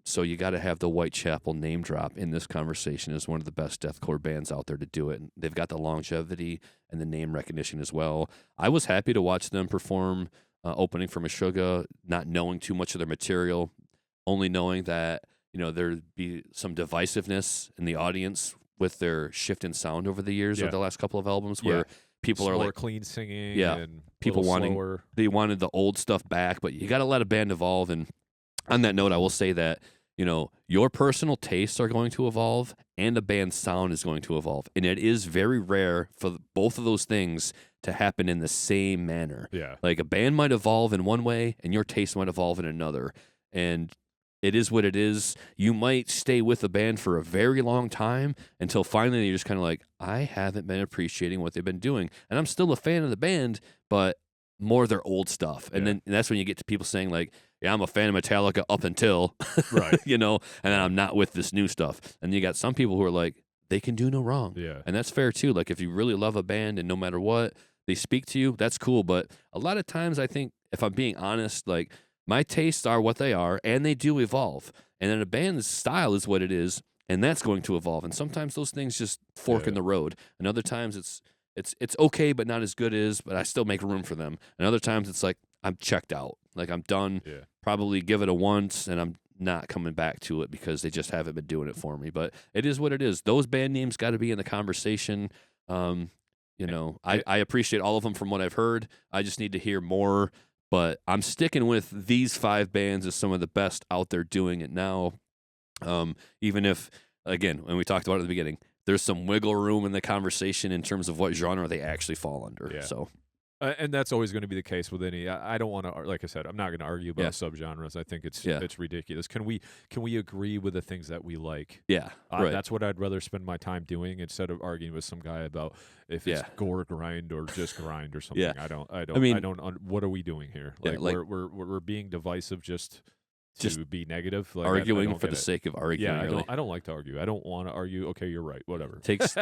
So you got to have the Whitechapel name drop in this conversation as one of the best deathcore bands out there to do it. And they've got the longevity and the name recognition as well. I was happy to watch them perform. Opening for Meshuggah, not knowing too much of their material, only knowing that there'd be some divisiveness in the audience with their shift in sound over the years of the last couple of albums, where people are more like clean singing. Yeah. And people wanting slower. they wanted the old stuff back, but you got to let a band evolve. And on that note, I will say that your personal tastes are going to evolve, and the band's sound is going to evolve, and it is very rare for both of those things to happen in the same manner. Yeah. Like a band might evolve in one way, and your taste might evolve in another, and it is what it is. You might stay with a band for a very long time until finally you're just kind of like, I haven't been appreciating what they've been doing. And I'm still a fan of the band, but more their old stuff. And then that's when you get to people saying like, yeah, I'm a fan of Metallica up until, Right. and then I'm not with this new stuff. And you got some people who are like, they can do no wrong. Yeah. And that's fair too. Like if you really love a band and no matter what, they speak to you, that's cool. But a lot of times I think, if I'm being honest, like, my tastes are what they are, and they do evolve. And then a band's style is what it is, and that's going to evolve. And sometimes those things just fork in the road. And other times it's okay, but not as good as, but I still make room for them. And other times it's like, I'm checked out. Like, I'm done. Yeah. Probably give it a once, and I'm not coming back to it because they just haven't been doing it for me. But it is what it is. Those band names got to be in the conversation. I appreciate all of them from what I've heard. I just need to hear more. But I'm sticking with these 5 bands as some of the best out there doing it now. Even if, again, when we talked about it at the beginning, there's some wiggle room in the conversation in terms of what genre they actually fall under. Yeah. So, and that's always going to be the case with any. I don't want to, like I said, I'm not going to argue about subgenres. I think it's ridiculous. Can we agree with the things that we like? Yeah, right. That's what I'd rather spend my time doing instead of arguing with some guy about if it's gore grind or just grind or something. I don't. What are we doing here? Like we're being divisive just to be negative, like arguing for the sake of arguing. Yeah, I don't like to argue. I don't want to argue. Okay, you're right. Whatever. Takes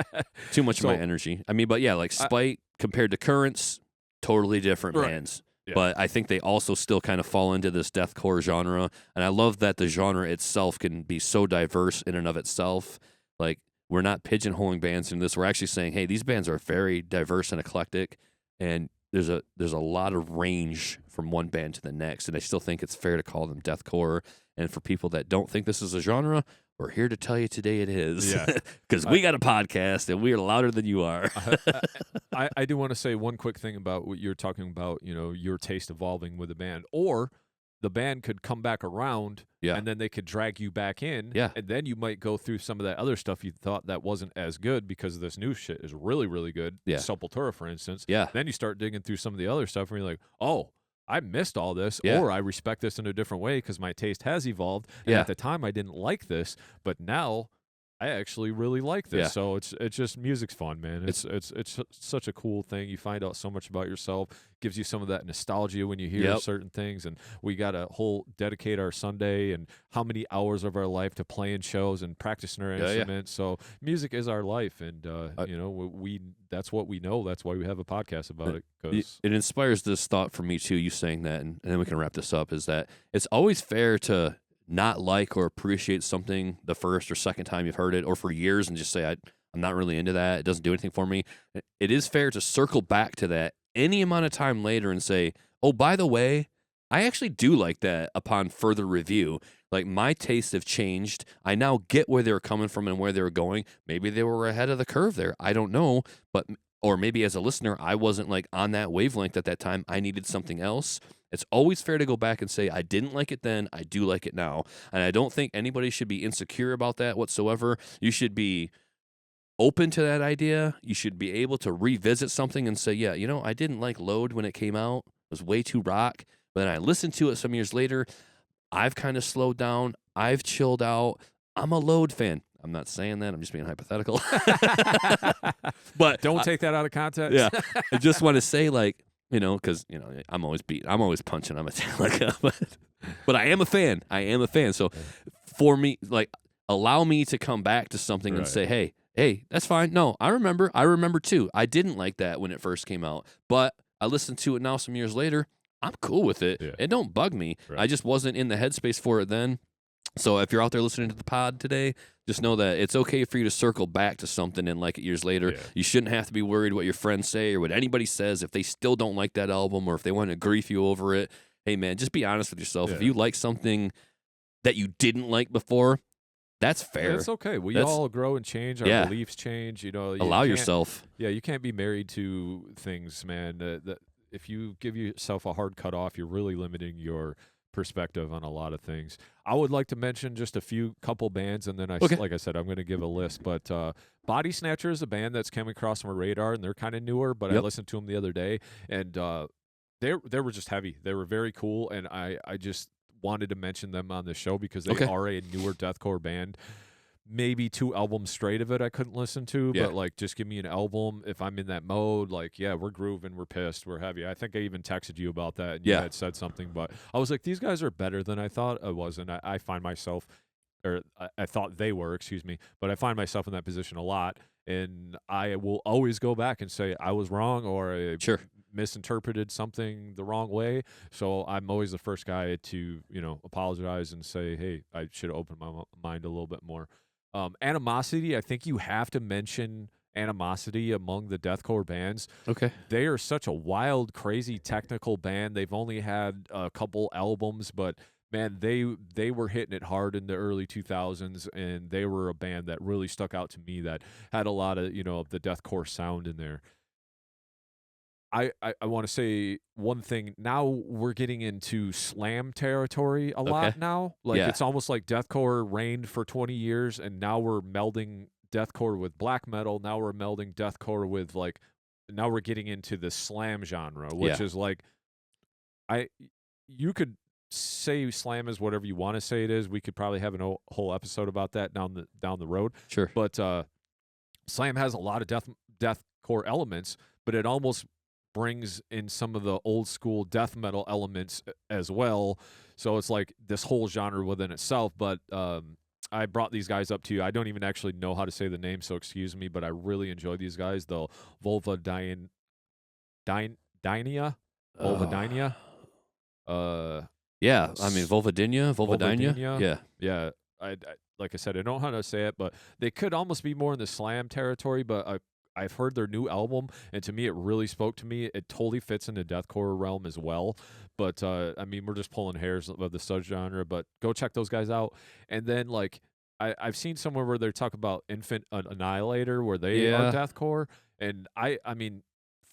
too much of my energy. I mean, but yeah, like Spite compared to Currents, totally different bands. Yeah. But I think they also still kind of fall into this deathcore genre, and I love that the genre itself can be so diverse in and of itself. Like, we're not pigeonholing bands in this. We're actually saying, hey, these bands are very diverse and eclectic, and there's a lot of range from one band to the next, and I still think it's fair to call them deathcore. And for people that don't think this is a genre, we're here to tell you today it is. Yeah. Because we got a podcast, and we are louder than you are. I do want to say one quick thing about what you're talking about, your taste evolving with the band. Or the band could come back around, and then they could drag you back in, and then you might go through some of that other stuff you thought that wasn't as good because this new shit is really, really good. Sepultura, for instance. Yeah. Then you start digging through some of the other stuff, and you're like, oh, I missed all this, or I respect this in a different way because my taste has evolved. And at the time, I didn't like this, but now I actually really like this. So it's just, music's fun, man. It's such a cool thing. You find out so much about yourself. Gives you some of that nostalgia when you hear certain things. And we got to dedicate our Sunday and how many hours of our life to playing shows and practicing our instruments. So music is our life, and we that's what we know. That's why we have a podcast about it. Cause it inspires this thought for me too. You saying that, and then we can wrap this up. Is that it's always fair to not like or appreciate something the first or second time you've heard it, or for years, and just say, I'm not really into that. It doesn't do anything for me. It is fair to circle back to that any amount of time later and say, oh, by the way, I actually do like that upon further review. Like, my tastes have changed. I now get where they were coming from and where they were going. Maybe they were ahead of the curve there. I don't know. Or maybe as a listener, I wasn't like on that wavelength at that time. I needed something else. It's always fair to go back and say, I didn't like it then, I do like it now. And I don't think anybody should be insecure about that whatsoever. You should be open to that idea. You should be able to revisit something and say, yeah, I didn't like Load when it came out. It was way too rock. But then I listened to it some years later. I've kind of slowed down. I've chilled out. I'm a Load fan. I'm not saying that. I'm just being hypothetical. But don't take that out of context. Yeah. I just want to say, like, because, I'm always punching on Metallica, but I am a fan. So for me, like, allow me to come back to something and say, hey, that's fine. No, I remember too. I didn't like that when it first came out, but I listened to it now some years later. I'm cool with it. Yeah. It don't bug me. Right. I just wasn't in the headspace for it then. So if you're out there listening to the pod today, just know that it's okay for you to circle back to something and like it years later. Yeah. You shouldn't have to be worried what your friends say or what anybody says if they still don't like that album or if they want to grief you over it. Hey, man, just be honest with yourself. Yeah. If you like something that you didn't like before, That's fair. It's okay. We That's- all grow and change. Our Yeah. beliefs change. You know, Allow yourself. Yeah, you can't be married to things, man. If you give yourself a hard cutoff, you're really limiting your perspective on a lot of things. I would like to mention just a couple bands, and then Okay. like I said, I'm going to give a list. But Body Snatcher is a band that's come across my radar, and they're kind of newer. But I Yep. listened to them the other day, and they were just heavy. They were very cool, and I just wanted to mention them on the show because they Okay. are a newer deathcore band. Maybe 2 albums straight of it I couldn't listen to, Yeah. but like just give me an album if I'm in that mode. Like, yeah, we're grooving, we're pissed, we're heavy. I think I even texted you about that, and you Yeah. had said something, but I was like, these guys are better than I thought I was, and I find myself, or I thought they were, excuse me, but I find myself in that position a lot, and I will always go back and say I was wrong or I Sure. misinterpreted something the wrong way. So I'm always the first guy to, apologize and say, hey, I should have opened my mind a little bit more. Animosity, I think you have to mention Animosity among the deathcore bands. Okay. They are such a wild, crazy technical band. They've only had a couple albums, but man, they were hitting it hard in the early 2000s, and they were a band that really stuck out to me that had a lot of, the deathcore sound in there. I want to say one thing. Now we're getting into slam territory a lot now. Like, Yeah. it's almost like deathcore reigned for 20 years, and now we're melding deathcore with black metal. Now we're melding deathcore with, like, now we're getting into the slam genre, which is like, you could say slam is whatever you want to say it is. We could probably have a whole episode about that down the road. Sure. But slam has a lot of deathcore elements, but it almost brings in some of the old school death metal elements as well. So it's like this whole genre within itself. But I brought these guys up to you. I don't even actually know how to say the name, so excuse me, but I really enjoy these guys. The Vulvodynia. Yeah, I mean Vulvodynia. Yeah. Yeah. I like I said, I don't know how to say it, but they could almost be more in the slam territory. But I've heard their new album, and to me, it really spoke to me. It totally fits in the deathcore realm as well. But I mean, we're just pulling hairs of the subgenre. But go check those guys out. And then, like, I've seen somewhere where they talk about Infant Annihilator, where they are deathcore, and I mean,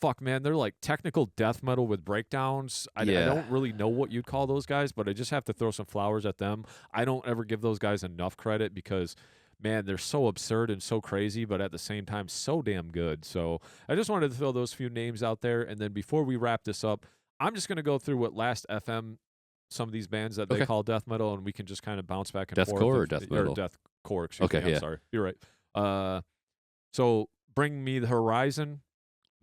fuck, man, they're like technical death metal with breakdowns. I don't really know what you'd call those guys, but I just have to throw some flowers at them. I don't ever give those guys enough credit because, man, they're so absurd and so crazy, but at the same time, so damn good. So I just wanted to throw those few names out there. And then before we wrap this up, I'm just going to go through what Last FM, some of these bands that they call death metal, and we can just kind of bounce back and forth. Deathcore or death metal? Or deathcore, excuse me. I'm sorry. You're right. So Bring Me the Horizon.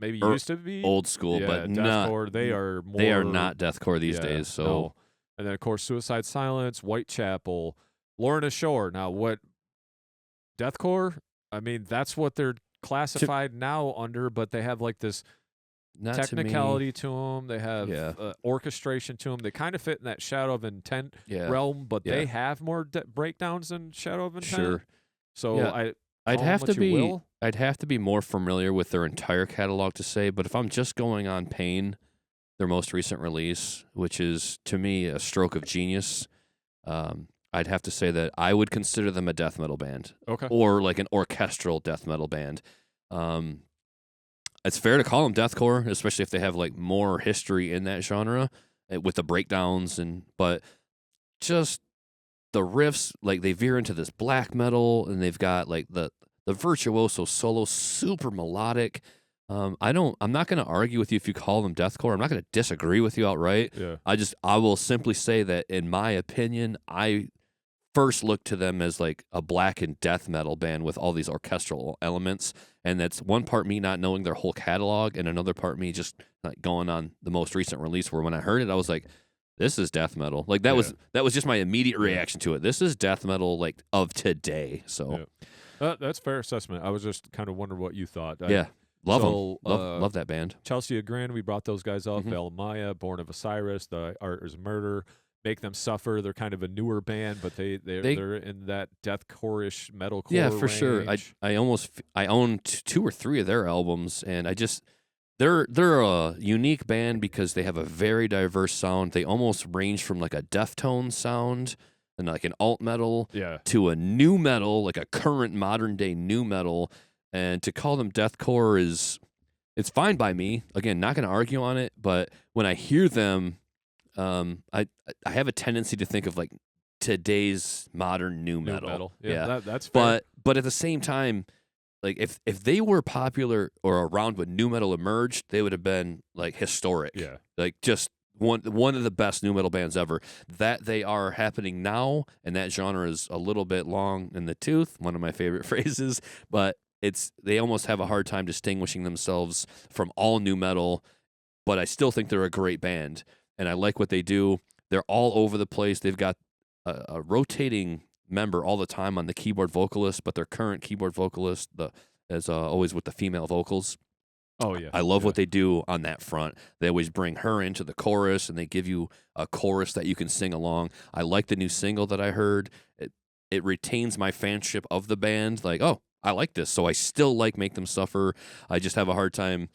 Maybe used to be old school, but deathcore. not. They are more. They are not deathcore these days. So, no. And then of course, Suicide Silence, Whitechapel, Lorna Shore. Now, what deathcore? I mean, that's what they're classified now under, but they have like this technicality to them. They have orchestration to them. They kind of fit in that Shadow of Intent realm, but they have more breakdowns than Shadow of Intent. Sure. So I'd have to be more familiar with their entire catalog to say, but if I'm just going on Pain, their most recent release, which is to me a stroke of genius, I'd have to say that I would consider them a death metal band, or like an orchestral death metal band. It's fair to call them deathcore, especially if they have like more history in that genre with the breakdowns but just the riffs, like they veer into this black metal, and they've got like the virtuoso solo, super melodic. I'm not going to argue with you if you call them deathcore. I'm not going to disagree with you outright. Yeah. I will simply say that in my opinion, I first look to them as like a black and death metal band with all these orchestral elements, and that's one part me not knowing their whole catalog, and another part me just like going on the most recent release, where when I heard it, I was like, this is death metal. Like that was just my immediate reaction to it. This is death metal like of today. So that's fair assessment. I was just kind of wondering what you thought. Love them. Love that band. Chelsea Agrin, we brought those guys up. Vel Maya, Born of Osiris, The Art is Murder, Make Them Suffer. They're kind of a newer band, but they're in that deathcore-ish metalcore. Yeah, for range. sure. I own 2 or 3 of their albums, and I just they're a unique band because they have a very diverse sound. They almost range from like a Deftones sound and like an alt metal Yeah. to a new metal, like a current modern day new metal, and to call them deathcore it's fine by me. Again, not going to argue on it, but when I hear them, I have a tendency to think of like today's modern new metal. Yeah. That's fair. But at the same time, like if they were popular or around when new metal emerged, they would have been like historic. Yeah. Like just one of the best new metal bands ever. That they are happening now, and that genre is a little bit long in the tooth. One of my favorite phrases, but they almost have a hard time distinguishing themselves from all new metal. But I still think they're a great band, and I like what they do. They're all over the place. They've got a rotating member all the time on the keyboard vocalist, but their current keyboard vocalist is always with the female vocals. Oh, yeah. I love what they do on that front. They always bring her into the chorus, and they give you a chorus that you can sing along. I like the new single that I heard. It retains my fanship of the band. Like, oh, I like this, so I still like Make Them Suffer. I just have a hard time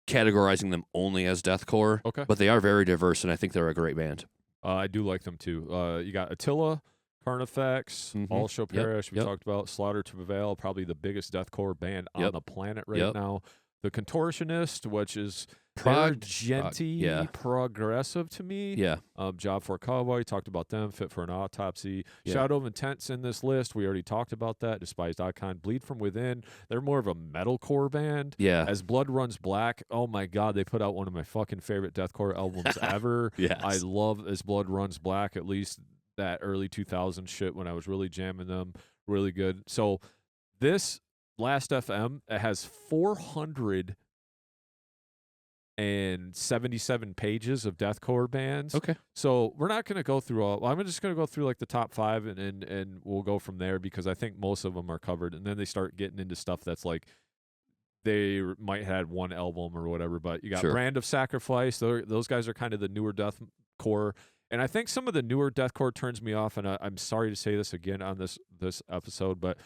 categorizing them only as deathcore. Okay. But they are very diverse, and I think they're a great band. I do like them, too. You got Attila, Carnifex, All Shall Perish, we talked about, Slaughter to Prevail, probably the biggest deathcore band on the planet right now. The Contortionist, which is genty, progressive to me. Yeah. Job for a Cowboy, talked about them. Fit for an Autopsy. Shadow of Intent's in this list. We already talked about that. Despised Icon. Bleed From Within. They're more of a metalcore band. Yeah. As Blood Runs Black, oh my God, they put out one of my fucking favorite deathcore albums ever. Yes. I love As Blood Runs Black, at least that early 2000s shit when I was really jamming them. Really good. So this Last FM, it has 477 pages of deathcore bands. Okay. So we're not going to go through all. I'm just going to go through like the top 5 and we'll go from there because I think most of them are covered. And then they start getting into stuff that's like they might have had one album or whatever. But you got Brand of Sacrifice. Those guys are kind of the newer deathcore. And I think some of the newer deathcore turns me off. And I'm sorry to say this again on this episode, but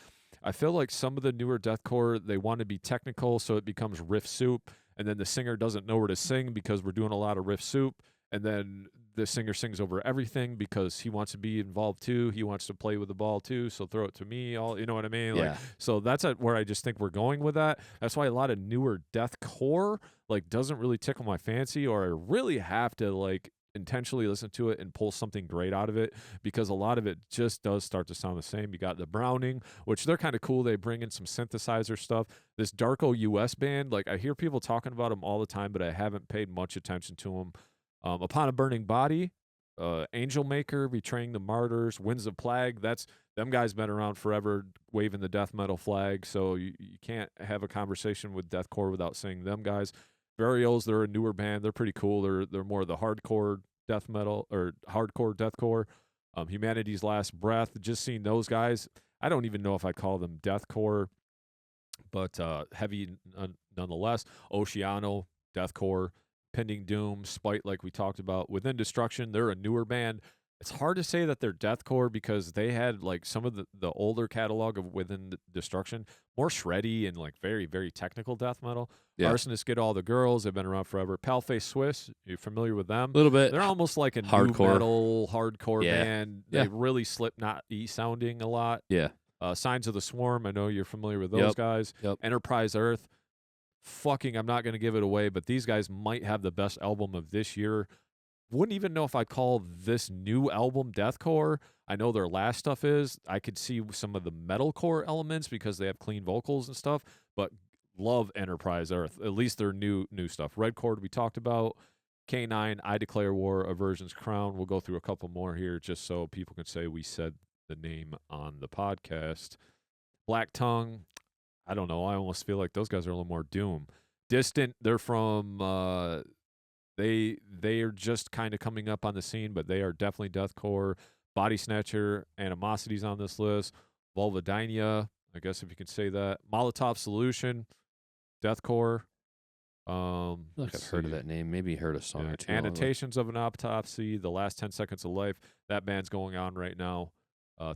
I feel like some of the newer deathcore, they want to be technical, so it becomes riff soup, and then the singer doesn't know where to sing because we're doing a lot of riff soup, and then the singer sings over everything because he wants to be involved too. He wants to play with the ball too, so throw it to me. You know what I mean? Yeah. Like, so that's where I just think we're going with that. That's why a lot of newer deathcore like doesn't really tickle my fancy, or I really have to like intentionally listen to it and pull something great out of it because a lot of it just does start to sound the same. You got the Browning, which they're kind of cool. They bring in some synthesizer stuff. This Darko US band, like I hear people talking about them all the time, but I haven't paid much attention to them. Upon a Burning Body, Angel Maker, Betraying the Martyrs, Winds of Plague. Them guys been around forever, waving the death metal flag. So you can't have a conversation with deathcore without saying them guys. Burials, they're a newer band. They're pretty cool. They're more of the hardcore death metal or hardcore deathcore. Humanity's Last Breath. Just seeing those guys, I don't even know if I call them deathcore, but heavy nonetheless. Oceano, deathcore. Pending Doom, Spite, like we talked about. Within Destruction, they're a newer band. It's hard to say that they're deathcore because they had like some of the older catalog of Within Destruction, more shreddy and like very, very technical death metal. Yeah. Arsonists Get All the Girls. They've been around forever. Paleface Swiss, you familiar with them? A little bit. They're almost like a hardcore. new metal, hardcore band. Yeah. They really Slipknot-y sounding a lot. Yeah. Signs of the Swarm, I know you're familiar with those guys. Yep. Enterprise Earth. I'm not going to give it away, but these guys might have the best album of this year. Wouldn't even know if I call this new album deathcore. I know their last stuff is. I could see some of the metalcore elements because they have clean vocals and stuff, but love Enterprise Earth. At least their new stuff. Red Chord we talked about. K9, I Declare War, Aversion's Crown. We'll go through a couple more here just so people can say we said the name on the podcast. Black Tongue. I don't know. I almost feel like those guys are a little more doom. Distant, they're from they are just kind of coming up on the scene, but they are definitely deathcore. Body Snatcher, Animosity's on this list. Vulvodynia, I guess if you can say that. Molotov Solution, deathcore. Like I've heard of that name. Maybe heard a song or two. Annotations of an Autopsy, The Last 10 Seconds of Life. That band's going on right now.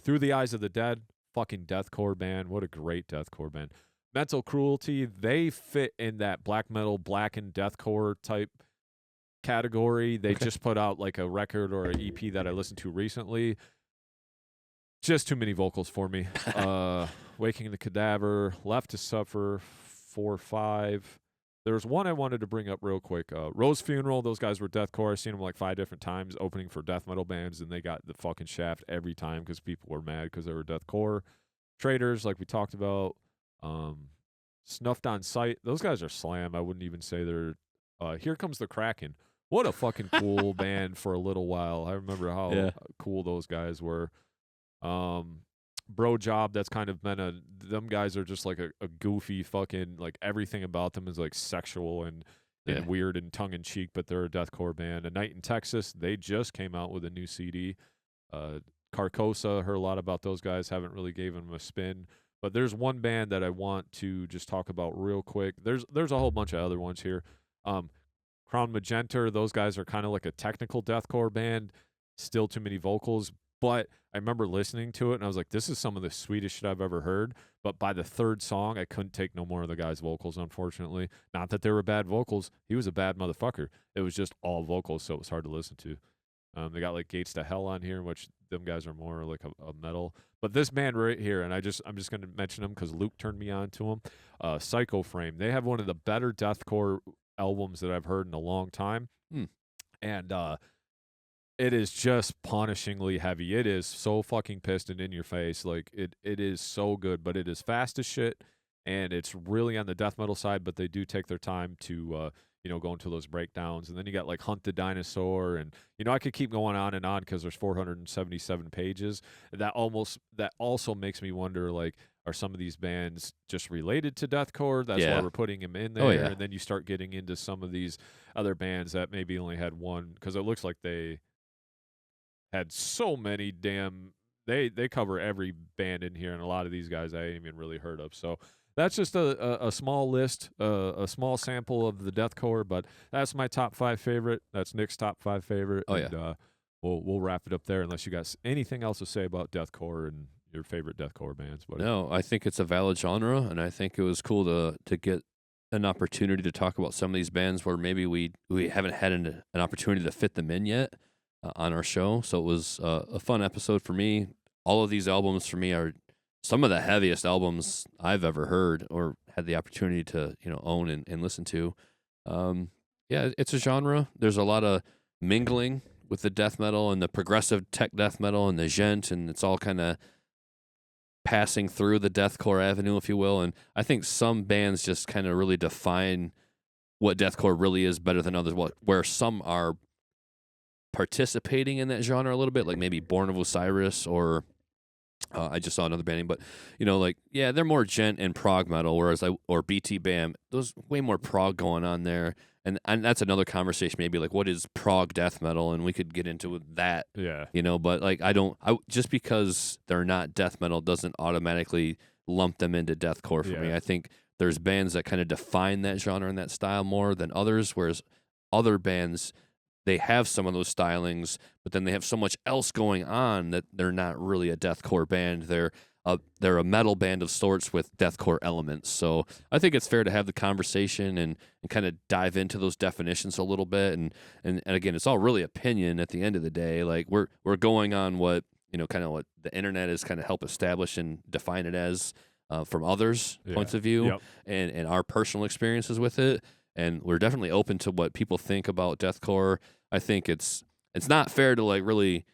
Through the Eyes of the Dead, fucking deathcore band. What a great deathcore band. Mental Cruelty, they fit in that black metal, blackened deathcore type category. They just put out like a record or an EP that I listened to recently. Just too many vocals for me. Waking the Cadaver, Left to Suffer, 4-5. There's one I wanted to bring up real quick. Rose Funeral, those guys were deathcore. I've seen them like 5 different times opening for death metal bands, and they got the fucking shaft every time because people were mad because they were deathcore. Traders, like we talked about. Snuffed on Sight. Those guys are slam. I wouldn't even say they're... Here Comes the Kraken. What a fucking cool band for a little while. I remember how cool those guys were. Bro Job, that's kind of been them guys are just like a goofy fucking, like everything about them is like sexual and weird and tongue-in-cheek, but they're a deathcore band. A Night in Texas, they just came out with a new CD. Carcosa, heard a lot about those guys, haven't really given them a spin. But there's one band that I want to just talk about real quick. There's a whole bunch of other ones here. Crown Magenta, those guys are kind of like a technical deathcore band. Still too many vocals. But I remember listening to it, and I was like, this is some of the sweetest shit I've ever heard. But by the third song, I couldn't take no more of the guy's vocals, unfortunately. Not that they were bad vocals. He was a bad motherfucker. It was just all vocals, so it was hard to listen to. They got like Gates to Hell on here, which them guys are more like a metal. But this band right here, and I'm just going to mention them because Luke turned me on to them. Psycho Frame. They have one of the better deathcore albums that I've heard in a long time. And it is just punishingly heavy. It is so fucking pissed and in your face. Like it is so good, but it is fast as shit, and it's really on the death metal side. But they do take their time to go into those breakdowns. And then you got like Hunt the Dinosaur, and I could keep going on and on because there's 477 pages. That also makes me wonder, like, are some of these bands just related to deathcore? That's why we're putting them in there. And then you start getting into some of these other bands that maybe only had one, because it looks like they had so many they cover every band in here, and a lot of these guys I ain't even really heard of. So that's just a small list, a small sample of the deathcore, but that's my top 5 favorite. That's Nick's top 5 favorite. And we'll wrap it up there unless you got anything else to say about deathcore and your favorite deathcore bands. Buddy. No, I think it's a valid genre, and I think it was cool to get an opportunity to talk about some of these bands where maybe we haven't had an opportunity to fit them in yet on our show. So it was a fun episode for me. All of these albums for me are some of the heaviest albums I've ever heard or had the opportunity to own and listen to. It's a genre. There's a lot of mingling with the death metal and the progressive tech death metal and the gent, and it's all kind of passing through the deathcore avenue, if you will. And I think some bands just kind of really define what deathcore really is better than others. Where some are participating in that genre a little bit, like maybe Born of Osiris, or I just saw another band, but they're more gent and prog metal, whereas or BT Bam, there's way more prog going on there. And that's another conversation, maybe like what is prog death metal, and we could get into that. Yeah. But like I just because they're not death metal doesn't automatically lump them into deathcore for me. I think there's bands that kind of define that genre and that style more than others, whereas other bands, they have some of those stylings, but then they have so much else going on that they're not really a deathcore band. They're a metal band of sorts with deathcore elements. So I think it's fair to have the conversation and kind of dive into those definitions a little bit. And again, it's all really opinion at the end of the day. Like we're going on what kind of what the internet has kind of helped establish and define it as from others' points of view and our personal experiences with it. And we're definitely open to what people think about deathcore. I think it's not fair to really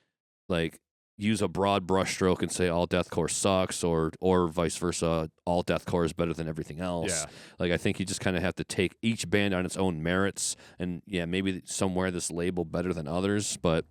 use a broad brushstroke and say all deathcore sucks or vice versa, all deathcore is better than everything else. I think you just kind of have to take each band on its own merits, and maybe some wear this label better than others, but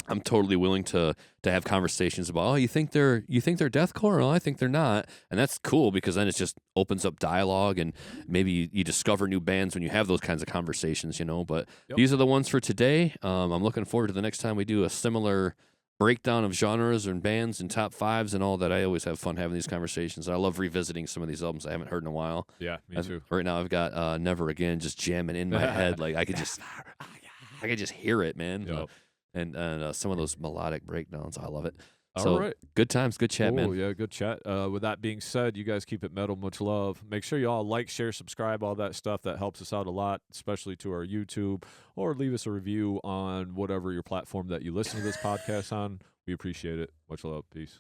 I'm totally willing to have conversations about, you think they're deathcore? Well, I think they're not. And that's cool because then it just opens up dialogue, and maybe you discover new bands when you have those kinds of conversations, But these are the ones for today. I'm looking forward to the next time we do a similar breakdown of genres and bands and top 5s and all that. I always have fun having these conversations. I love revisiting some of these albums I haven't heard in a while. Yeah, me too. Right now I've got Never Again just jamming in my head. Like I could just hear it, man. Yep. And some of those melodic breakdowns, I love it. All right. Good times, good chat, man. Yeah, good chat. With that being said, you guys keep it metal. Much love. Make sure you all like, share, subscribe, all that stuff. That helps us out a lot, especially to our YouTube, or leave us a review on whatever your platform that you listen to this podcast on. We appreciate it. Much love. Peace.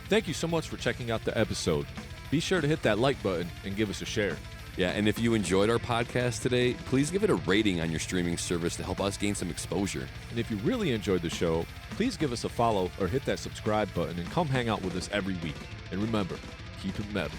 Thank you so much for checking out the episode. Be sure to hit that like button and give us a share. Yeah, and if you enjoyed our podcast today, please give it a rating on your streaming service to help us gain some exposure. And if you really enjoyed the show, please give us a follow or hit that subscribe button and come hang out with us every week. And remember, keep it metal.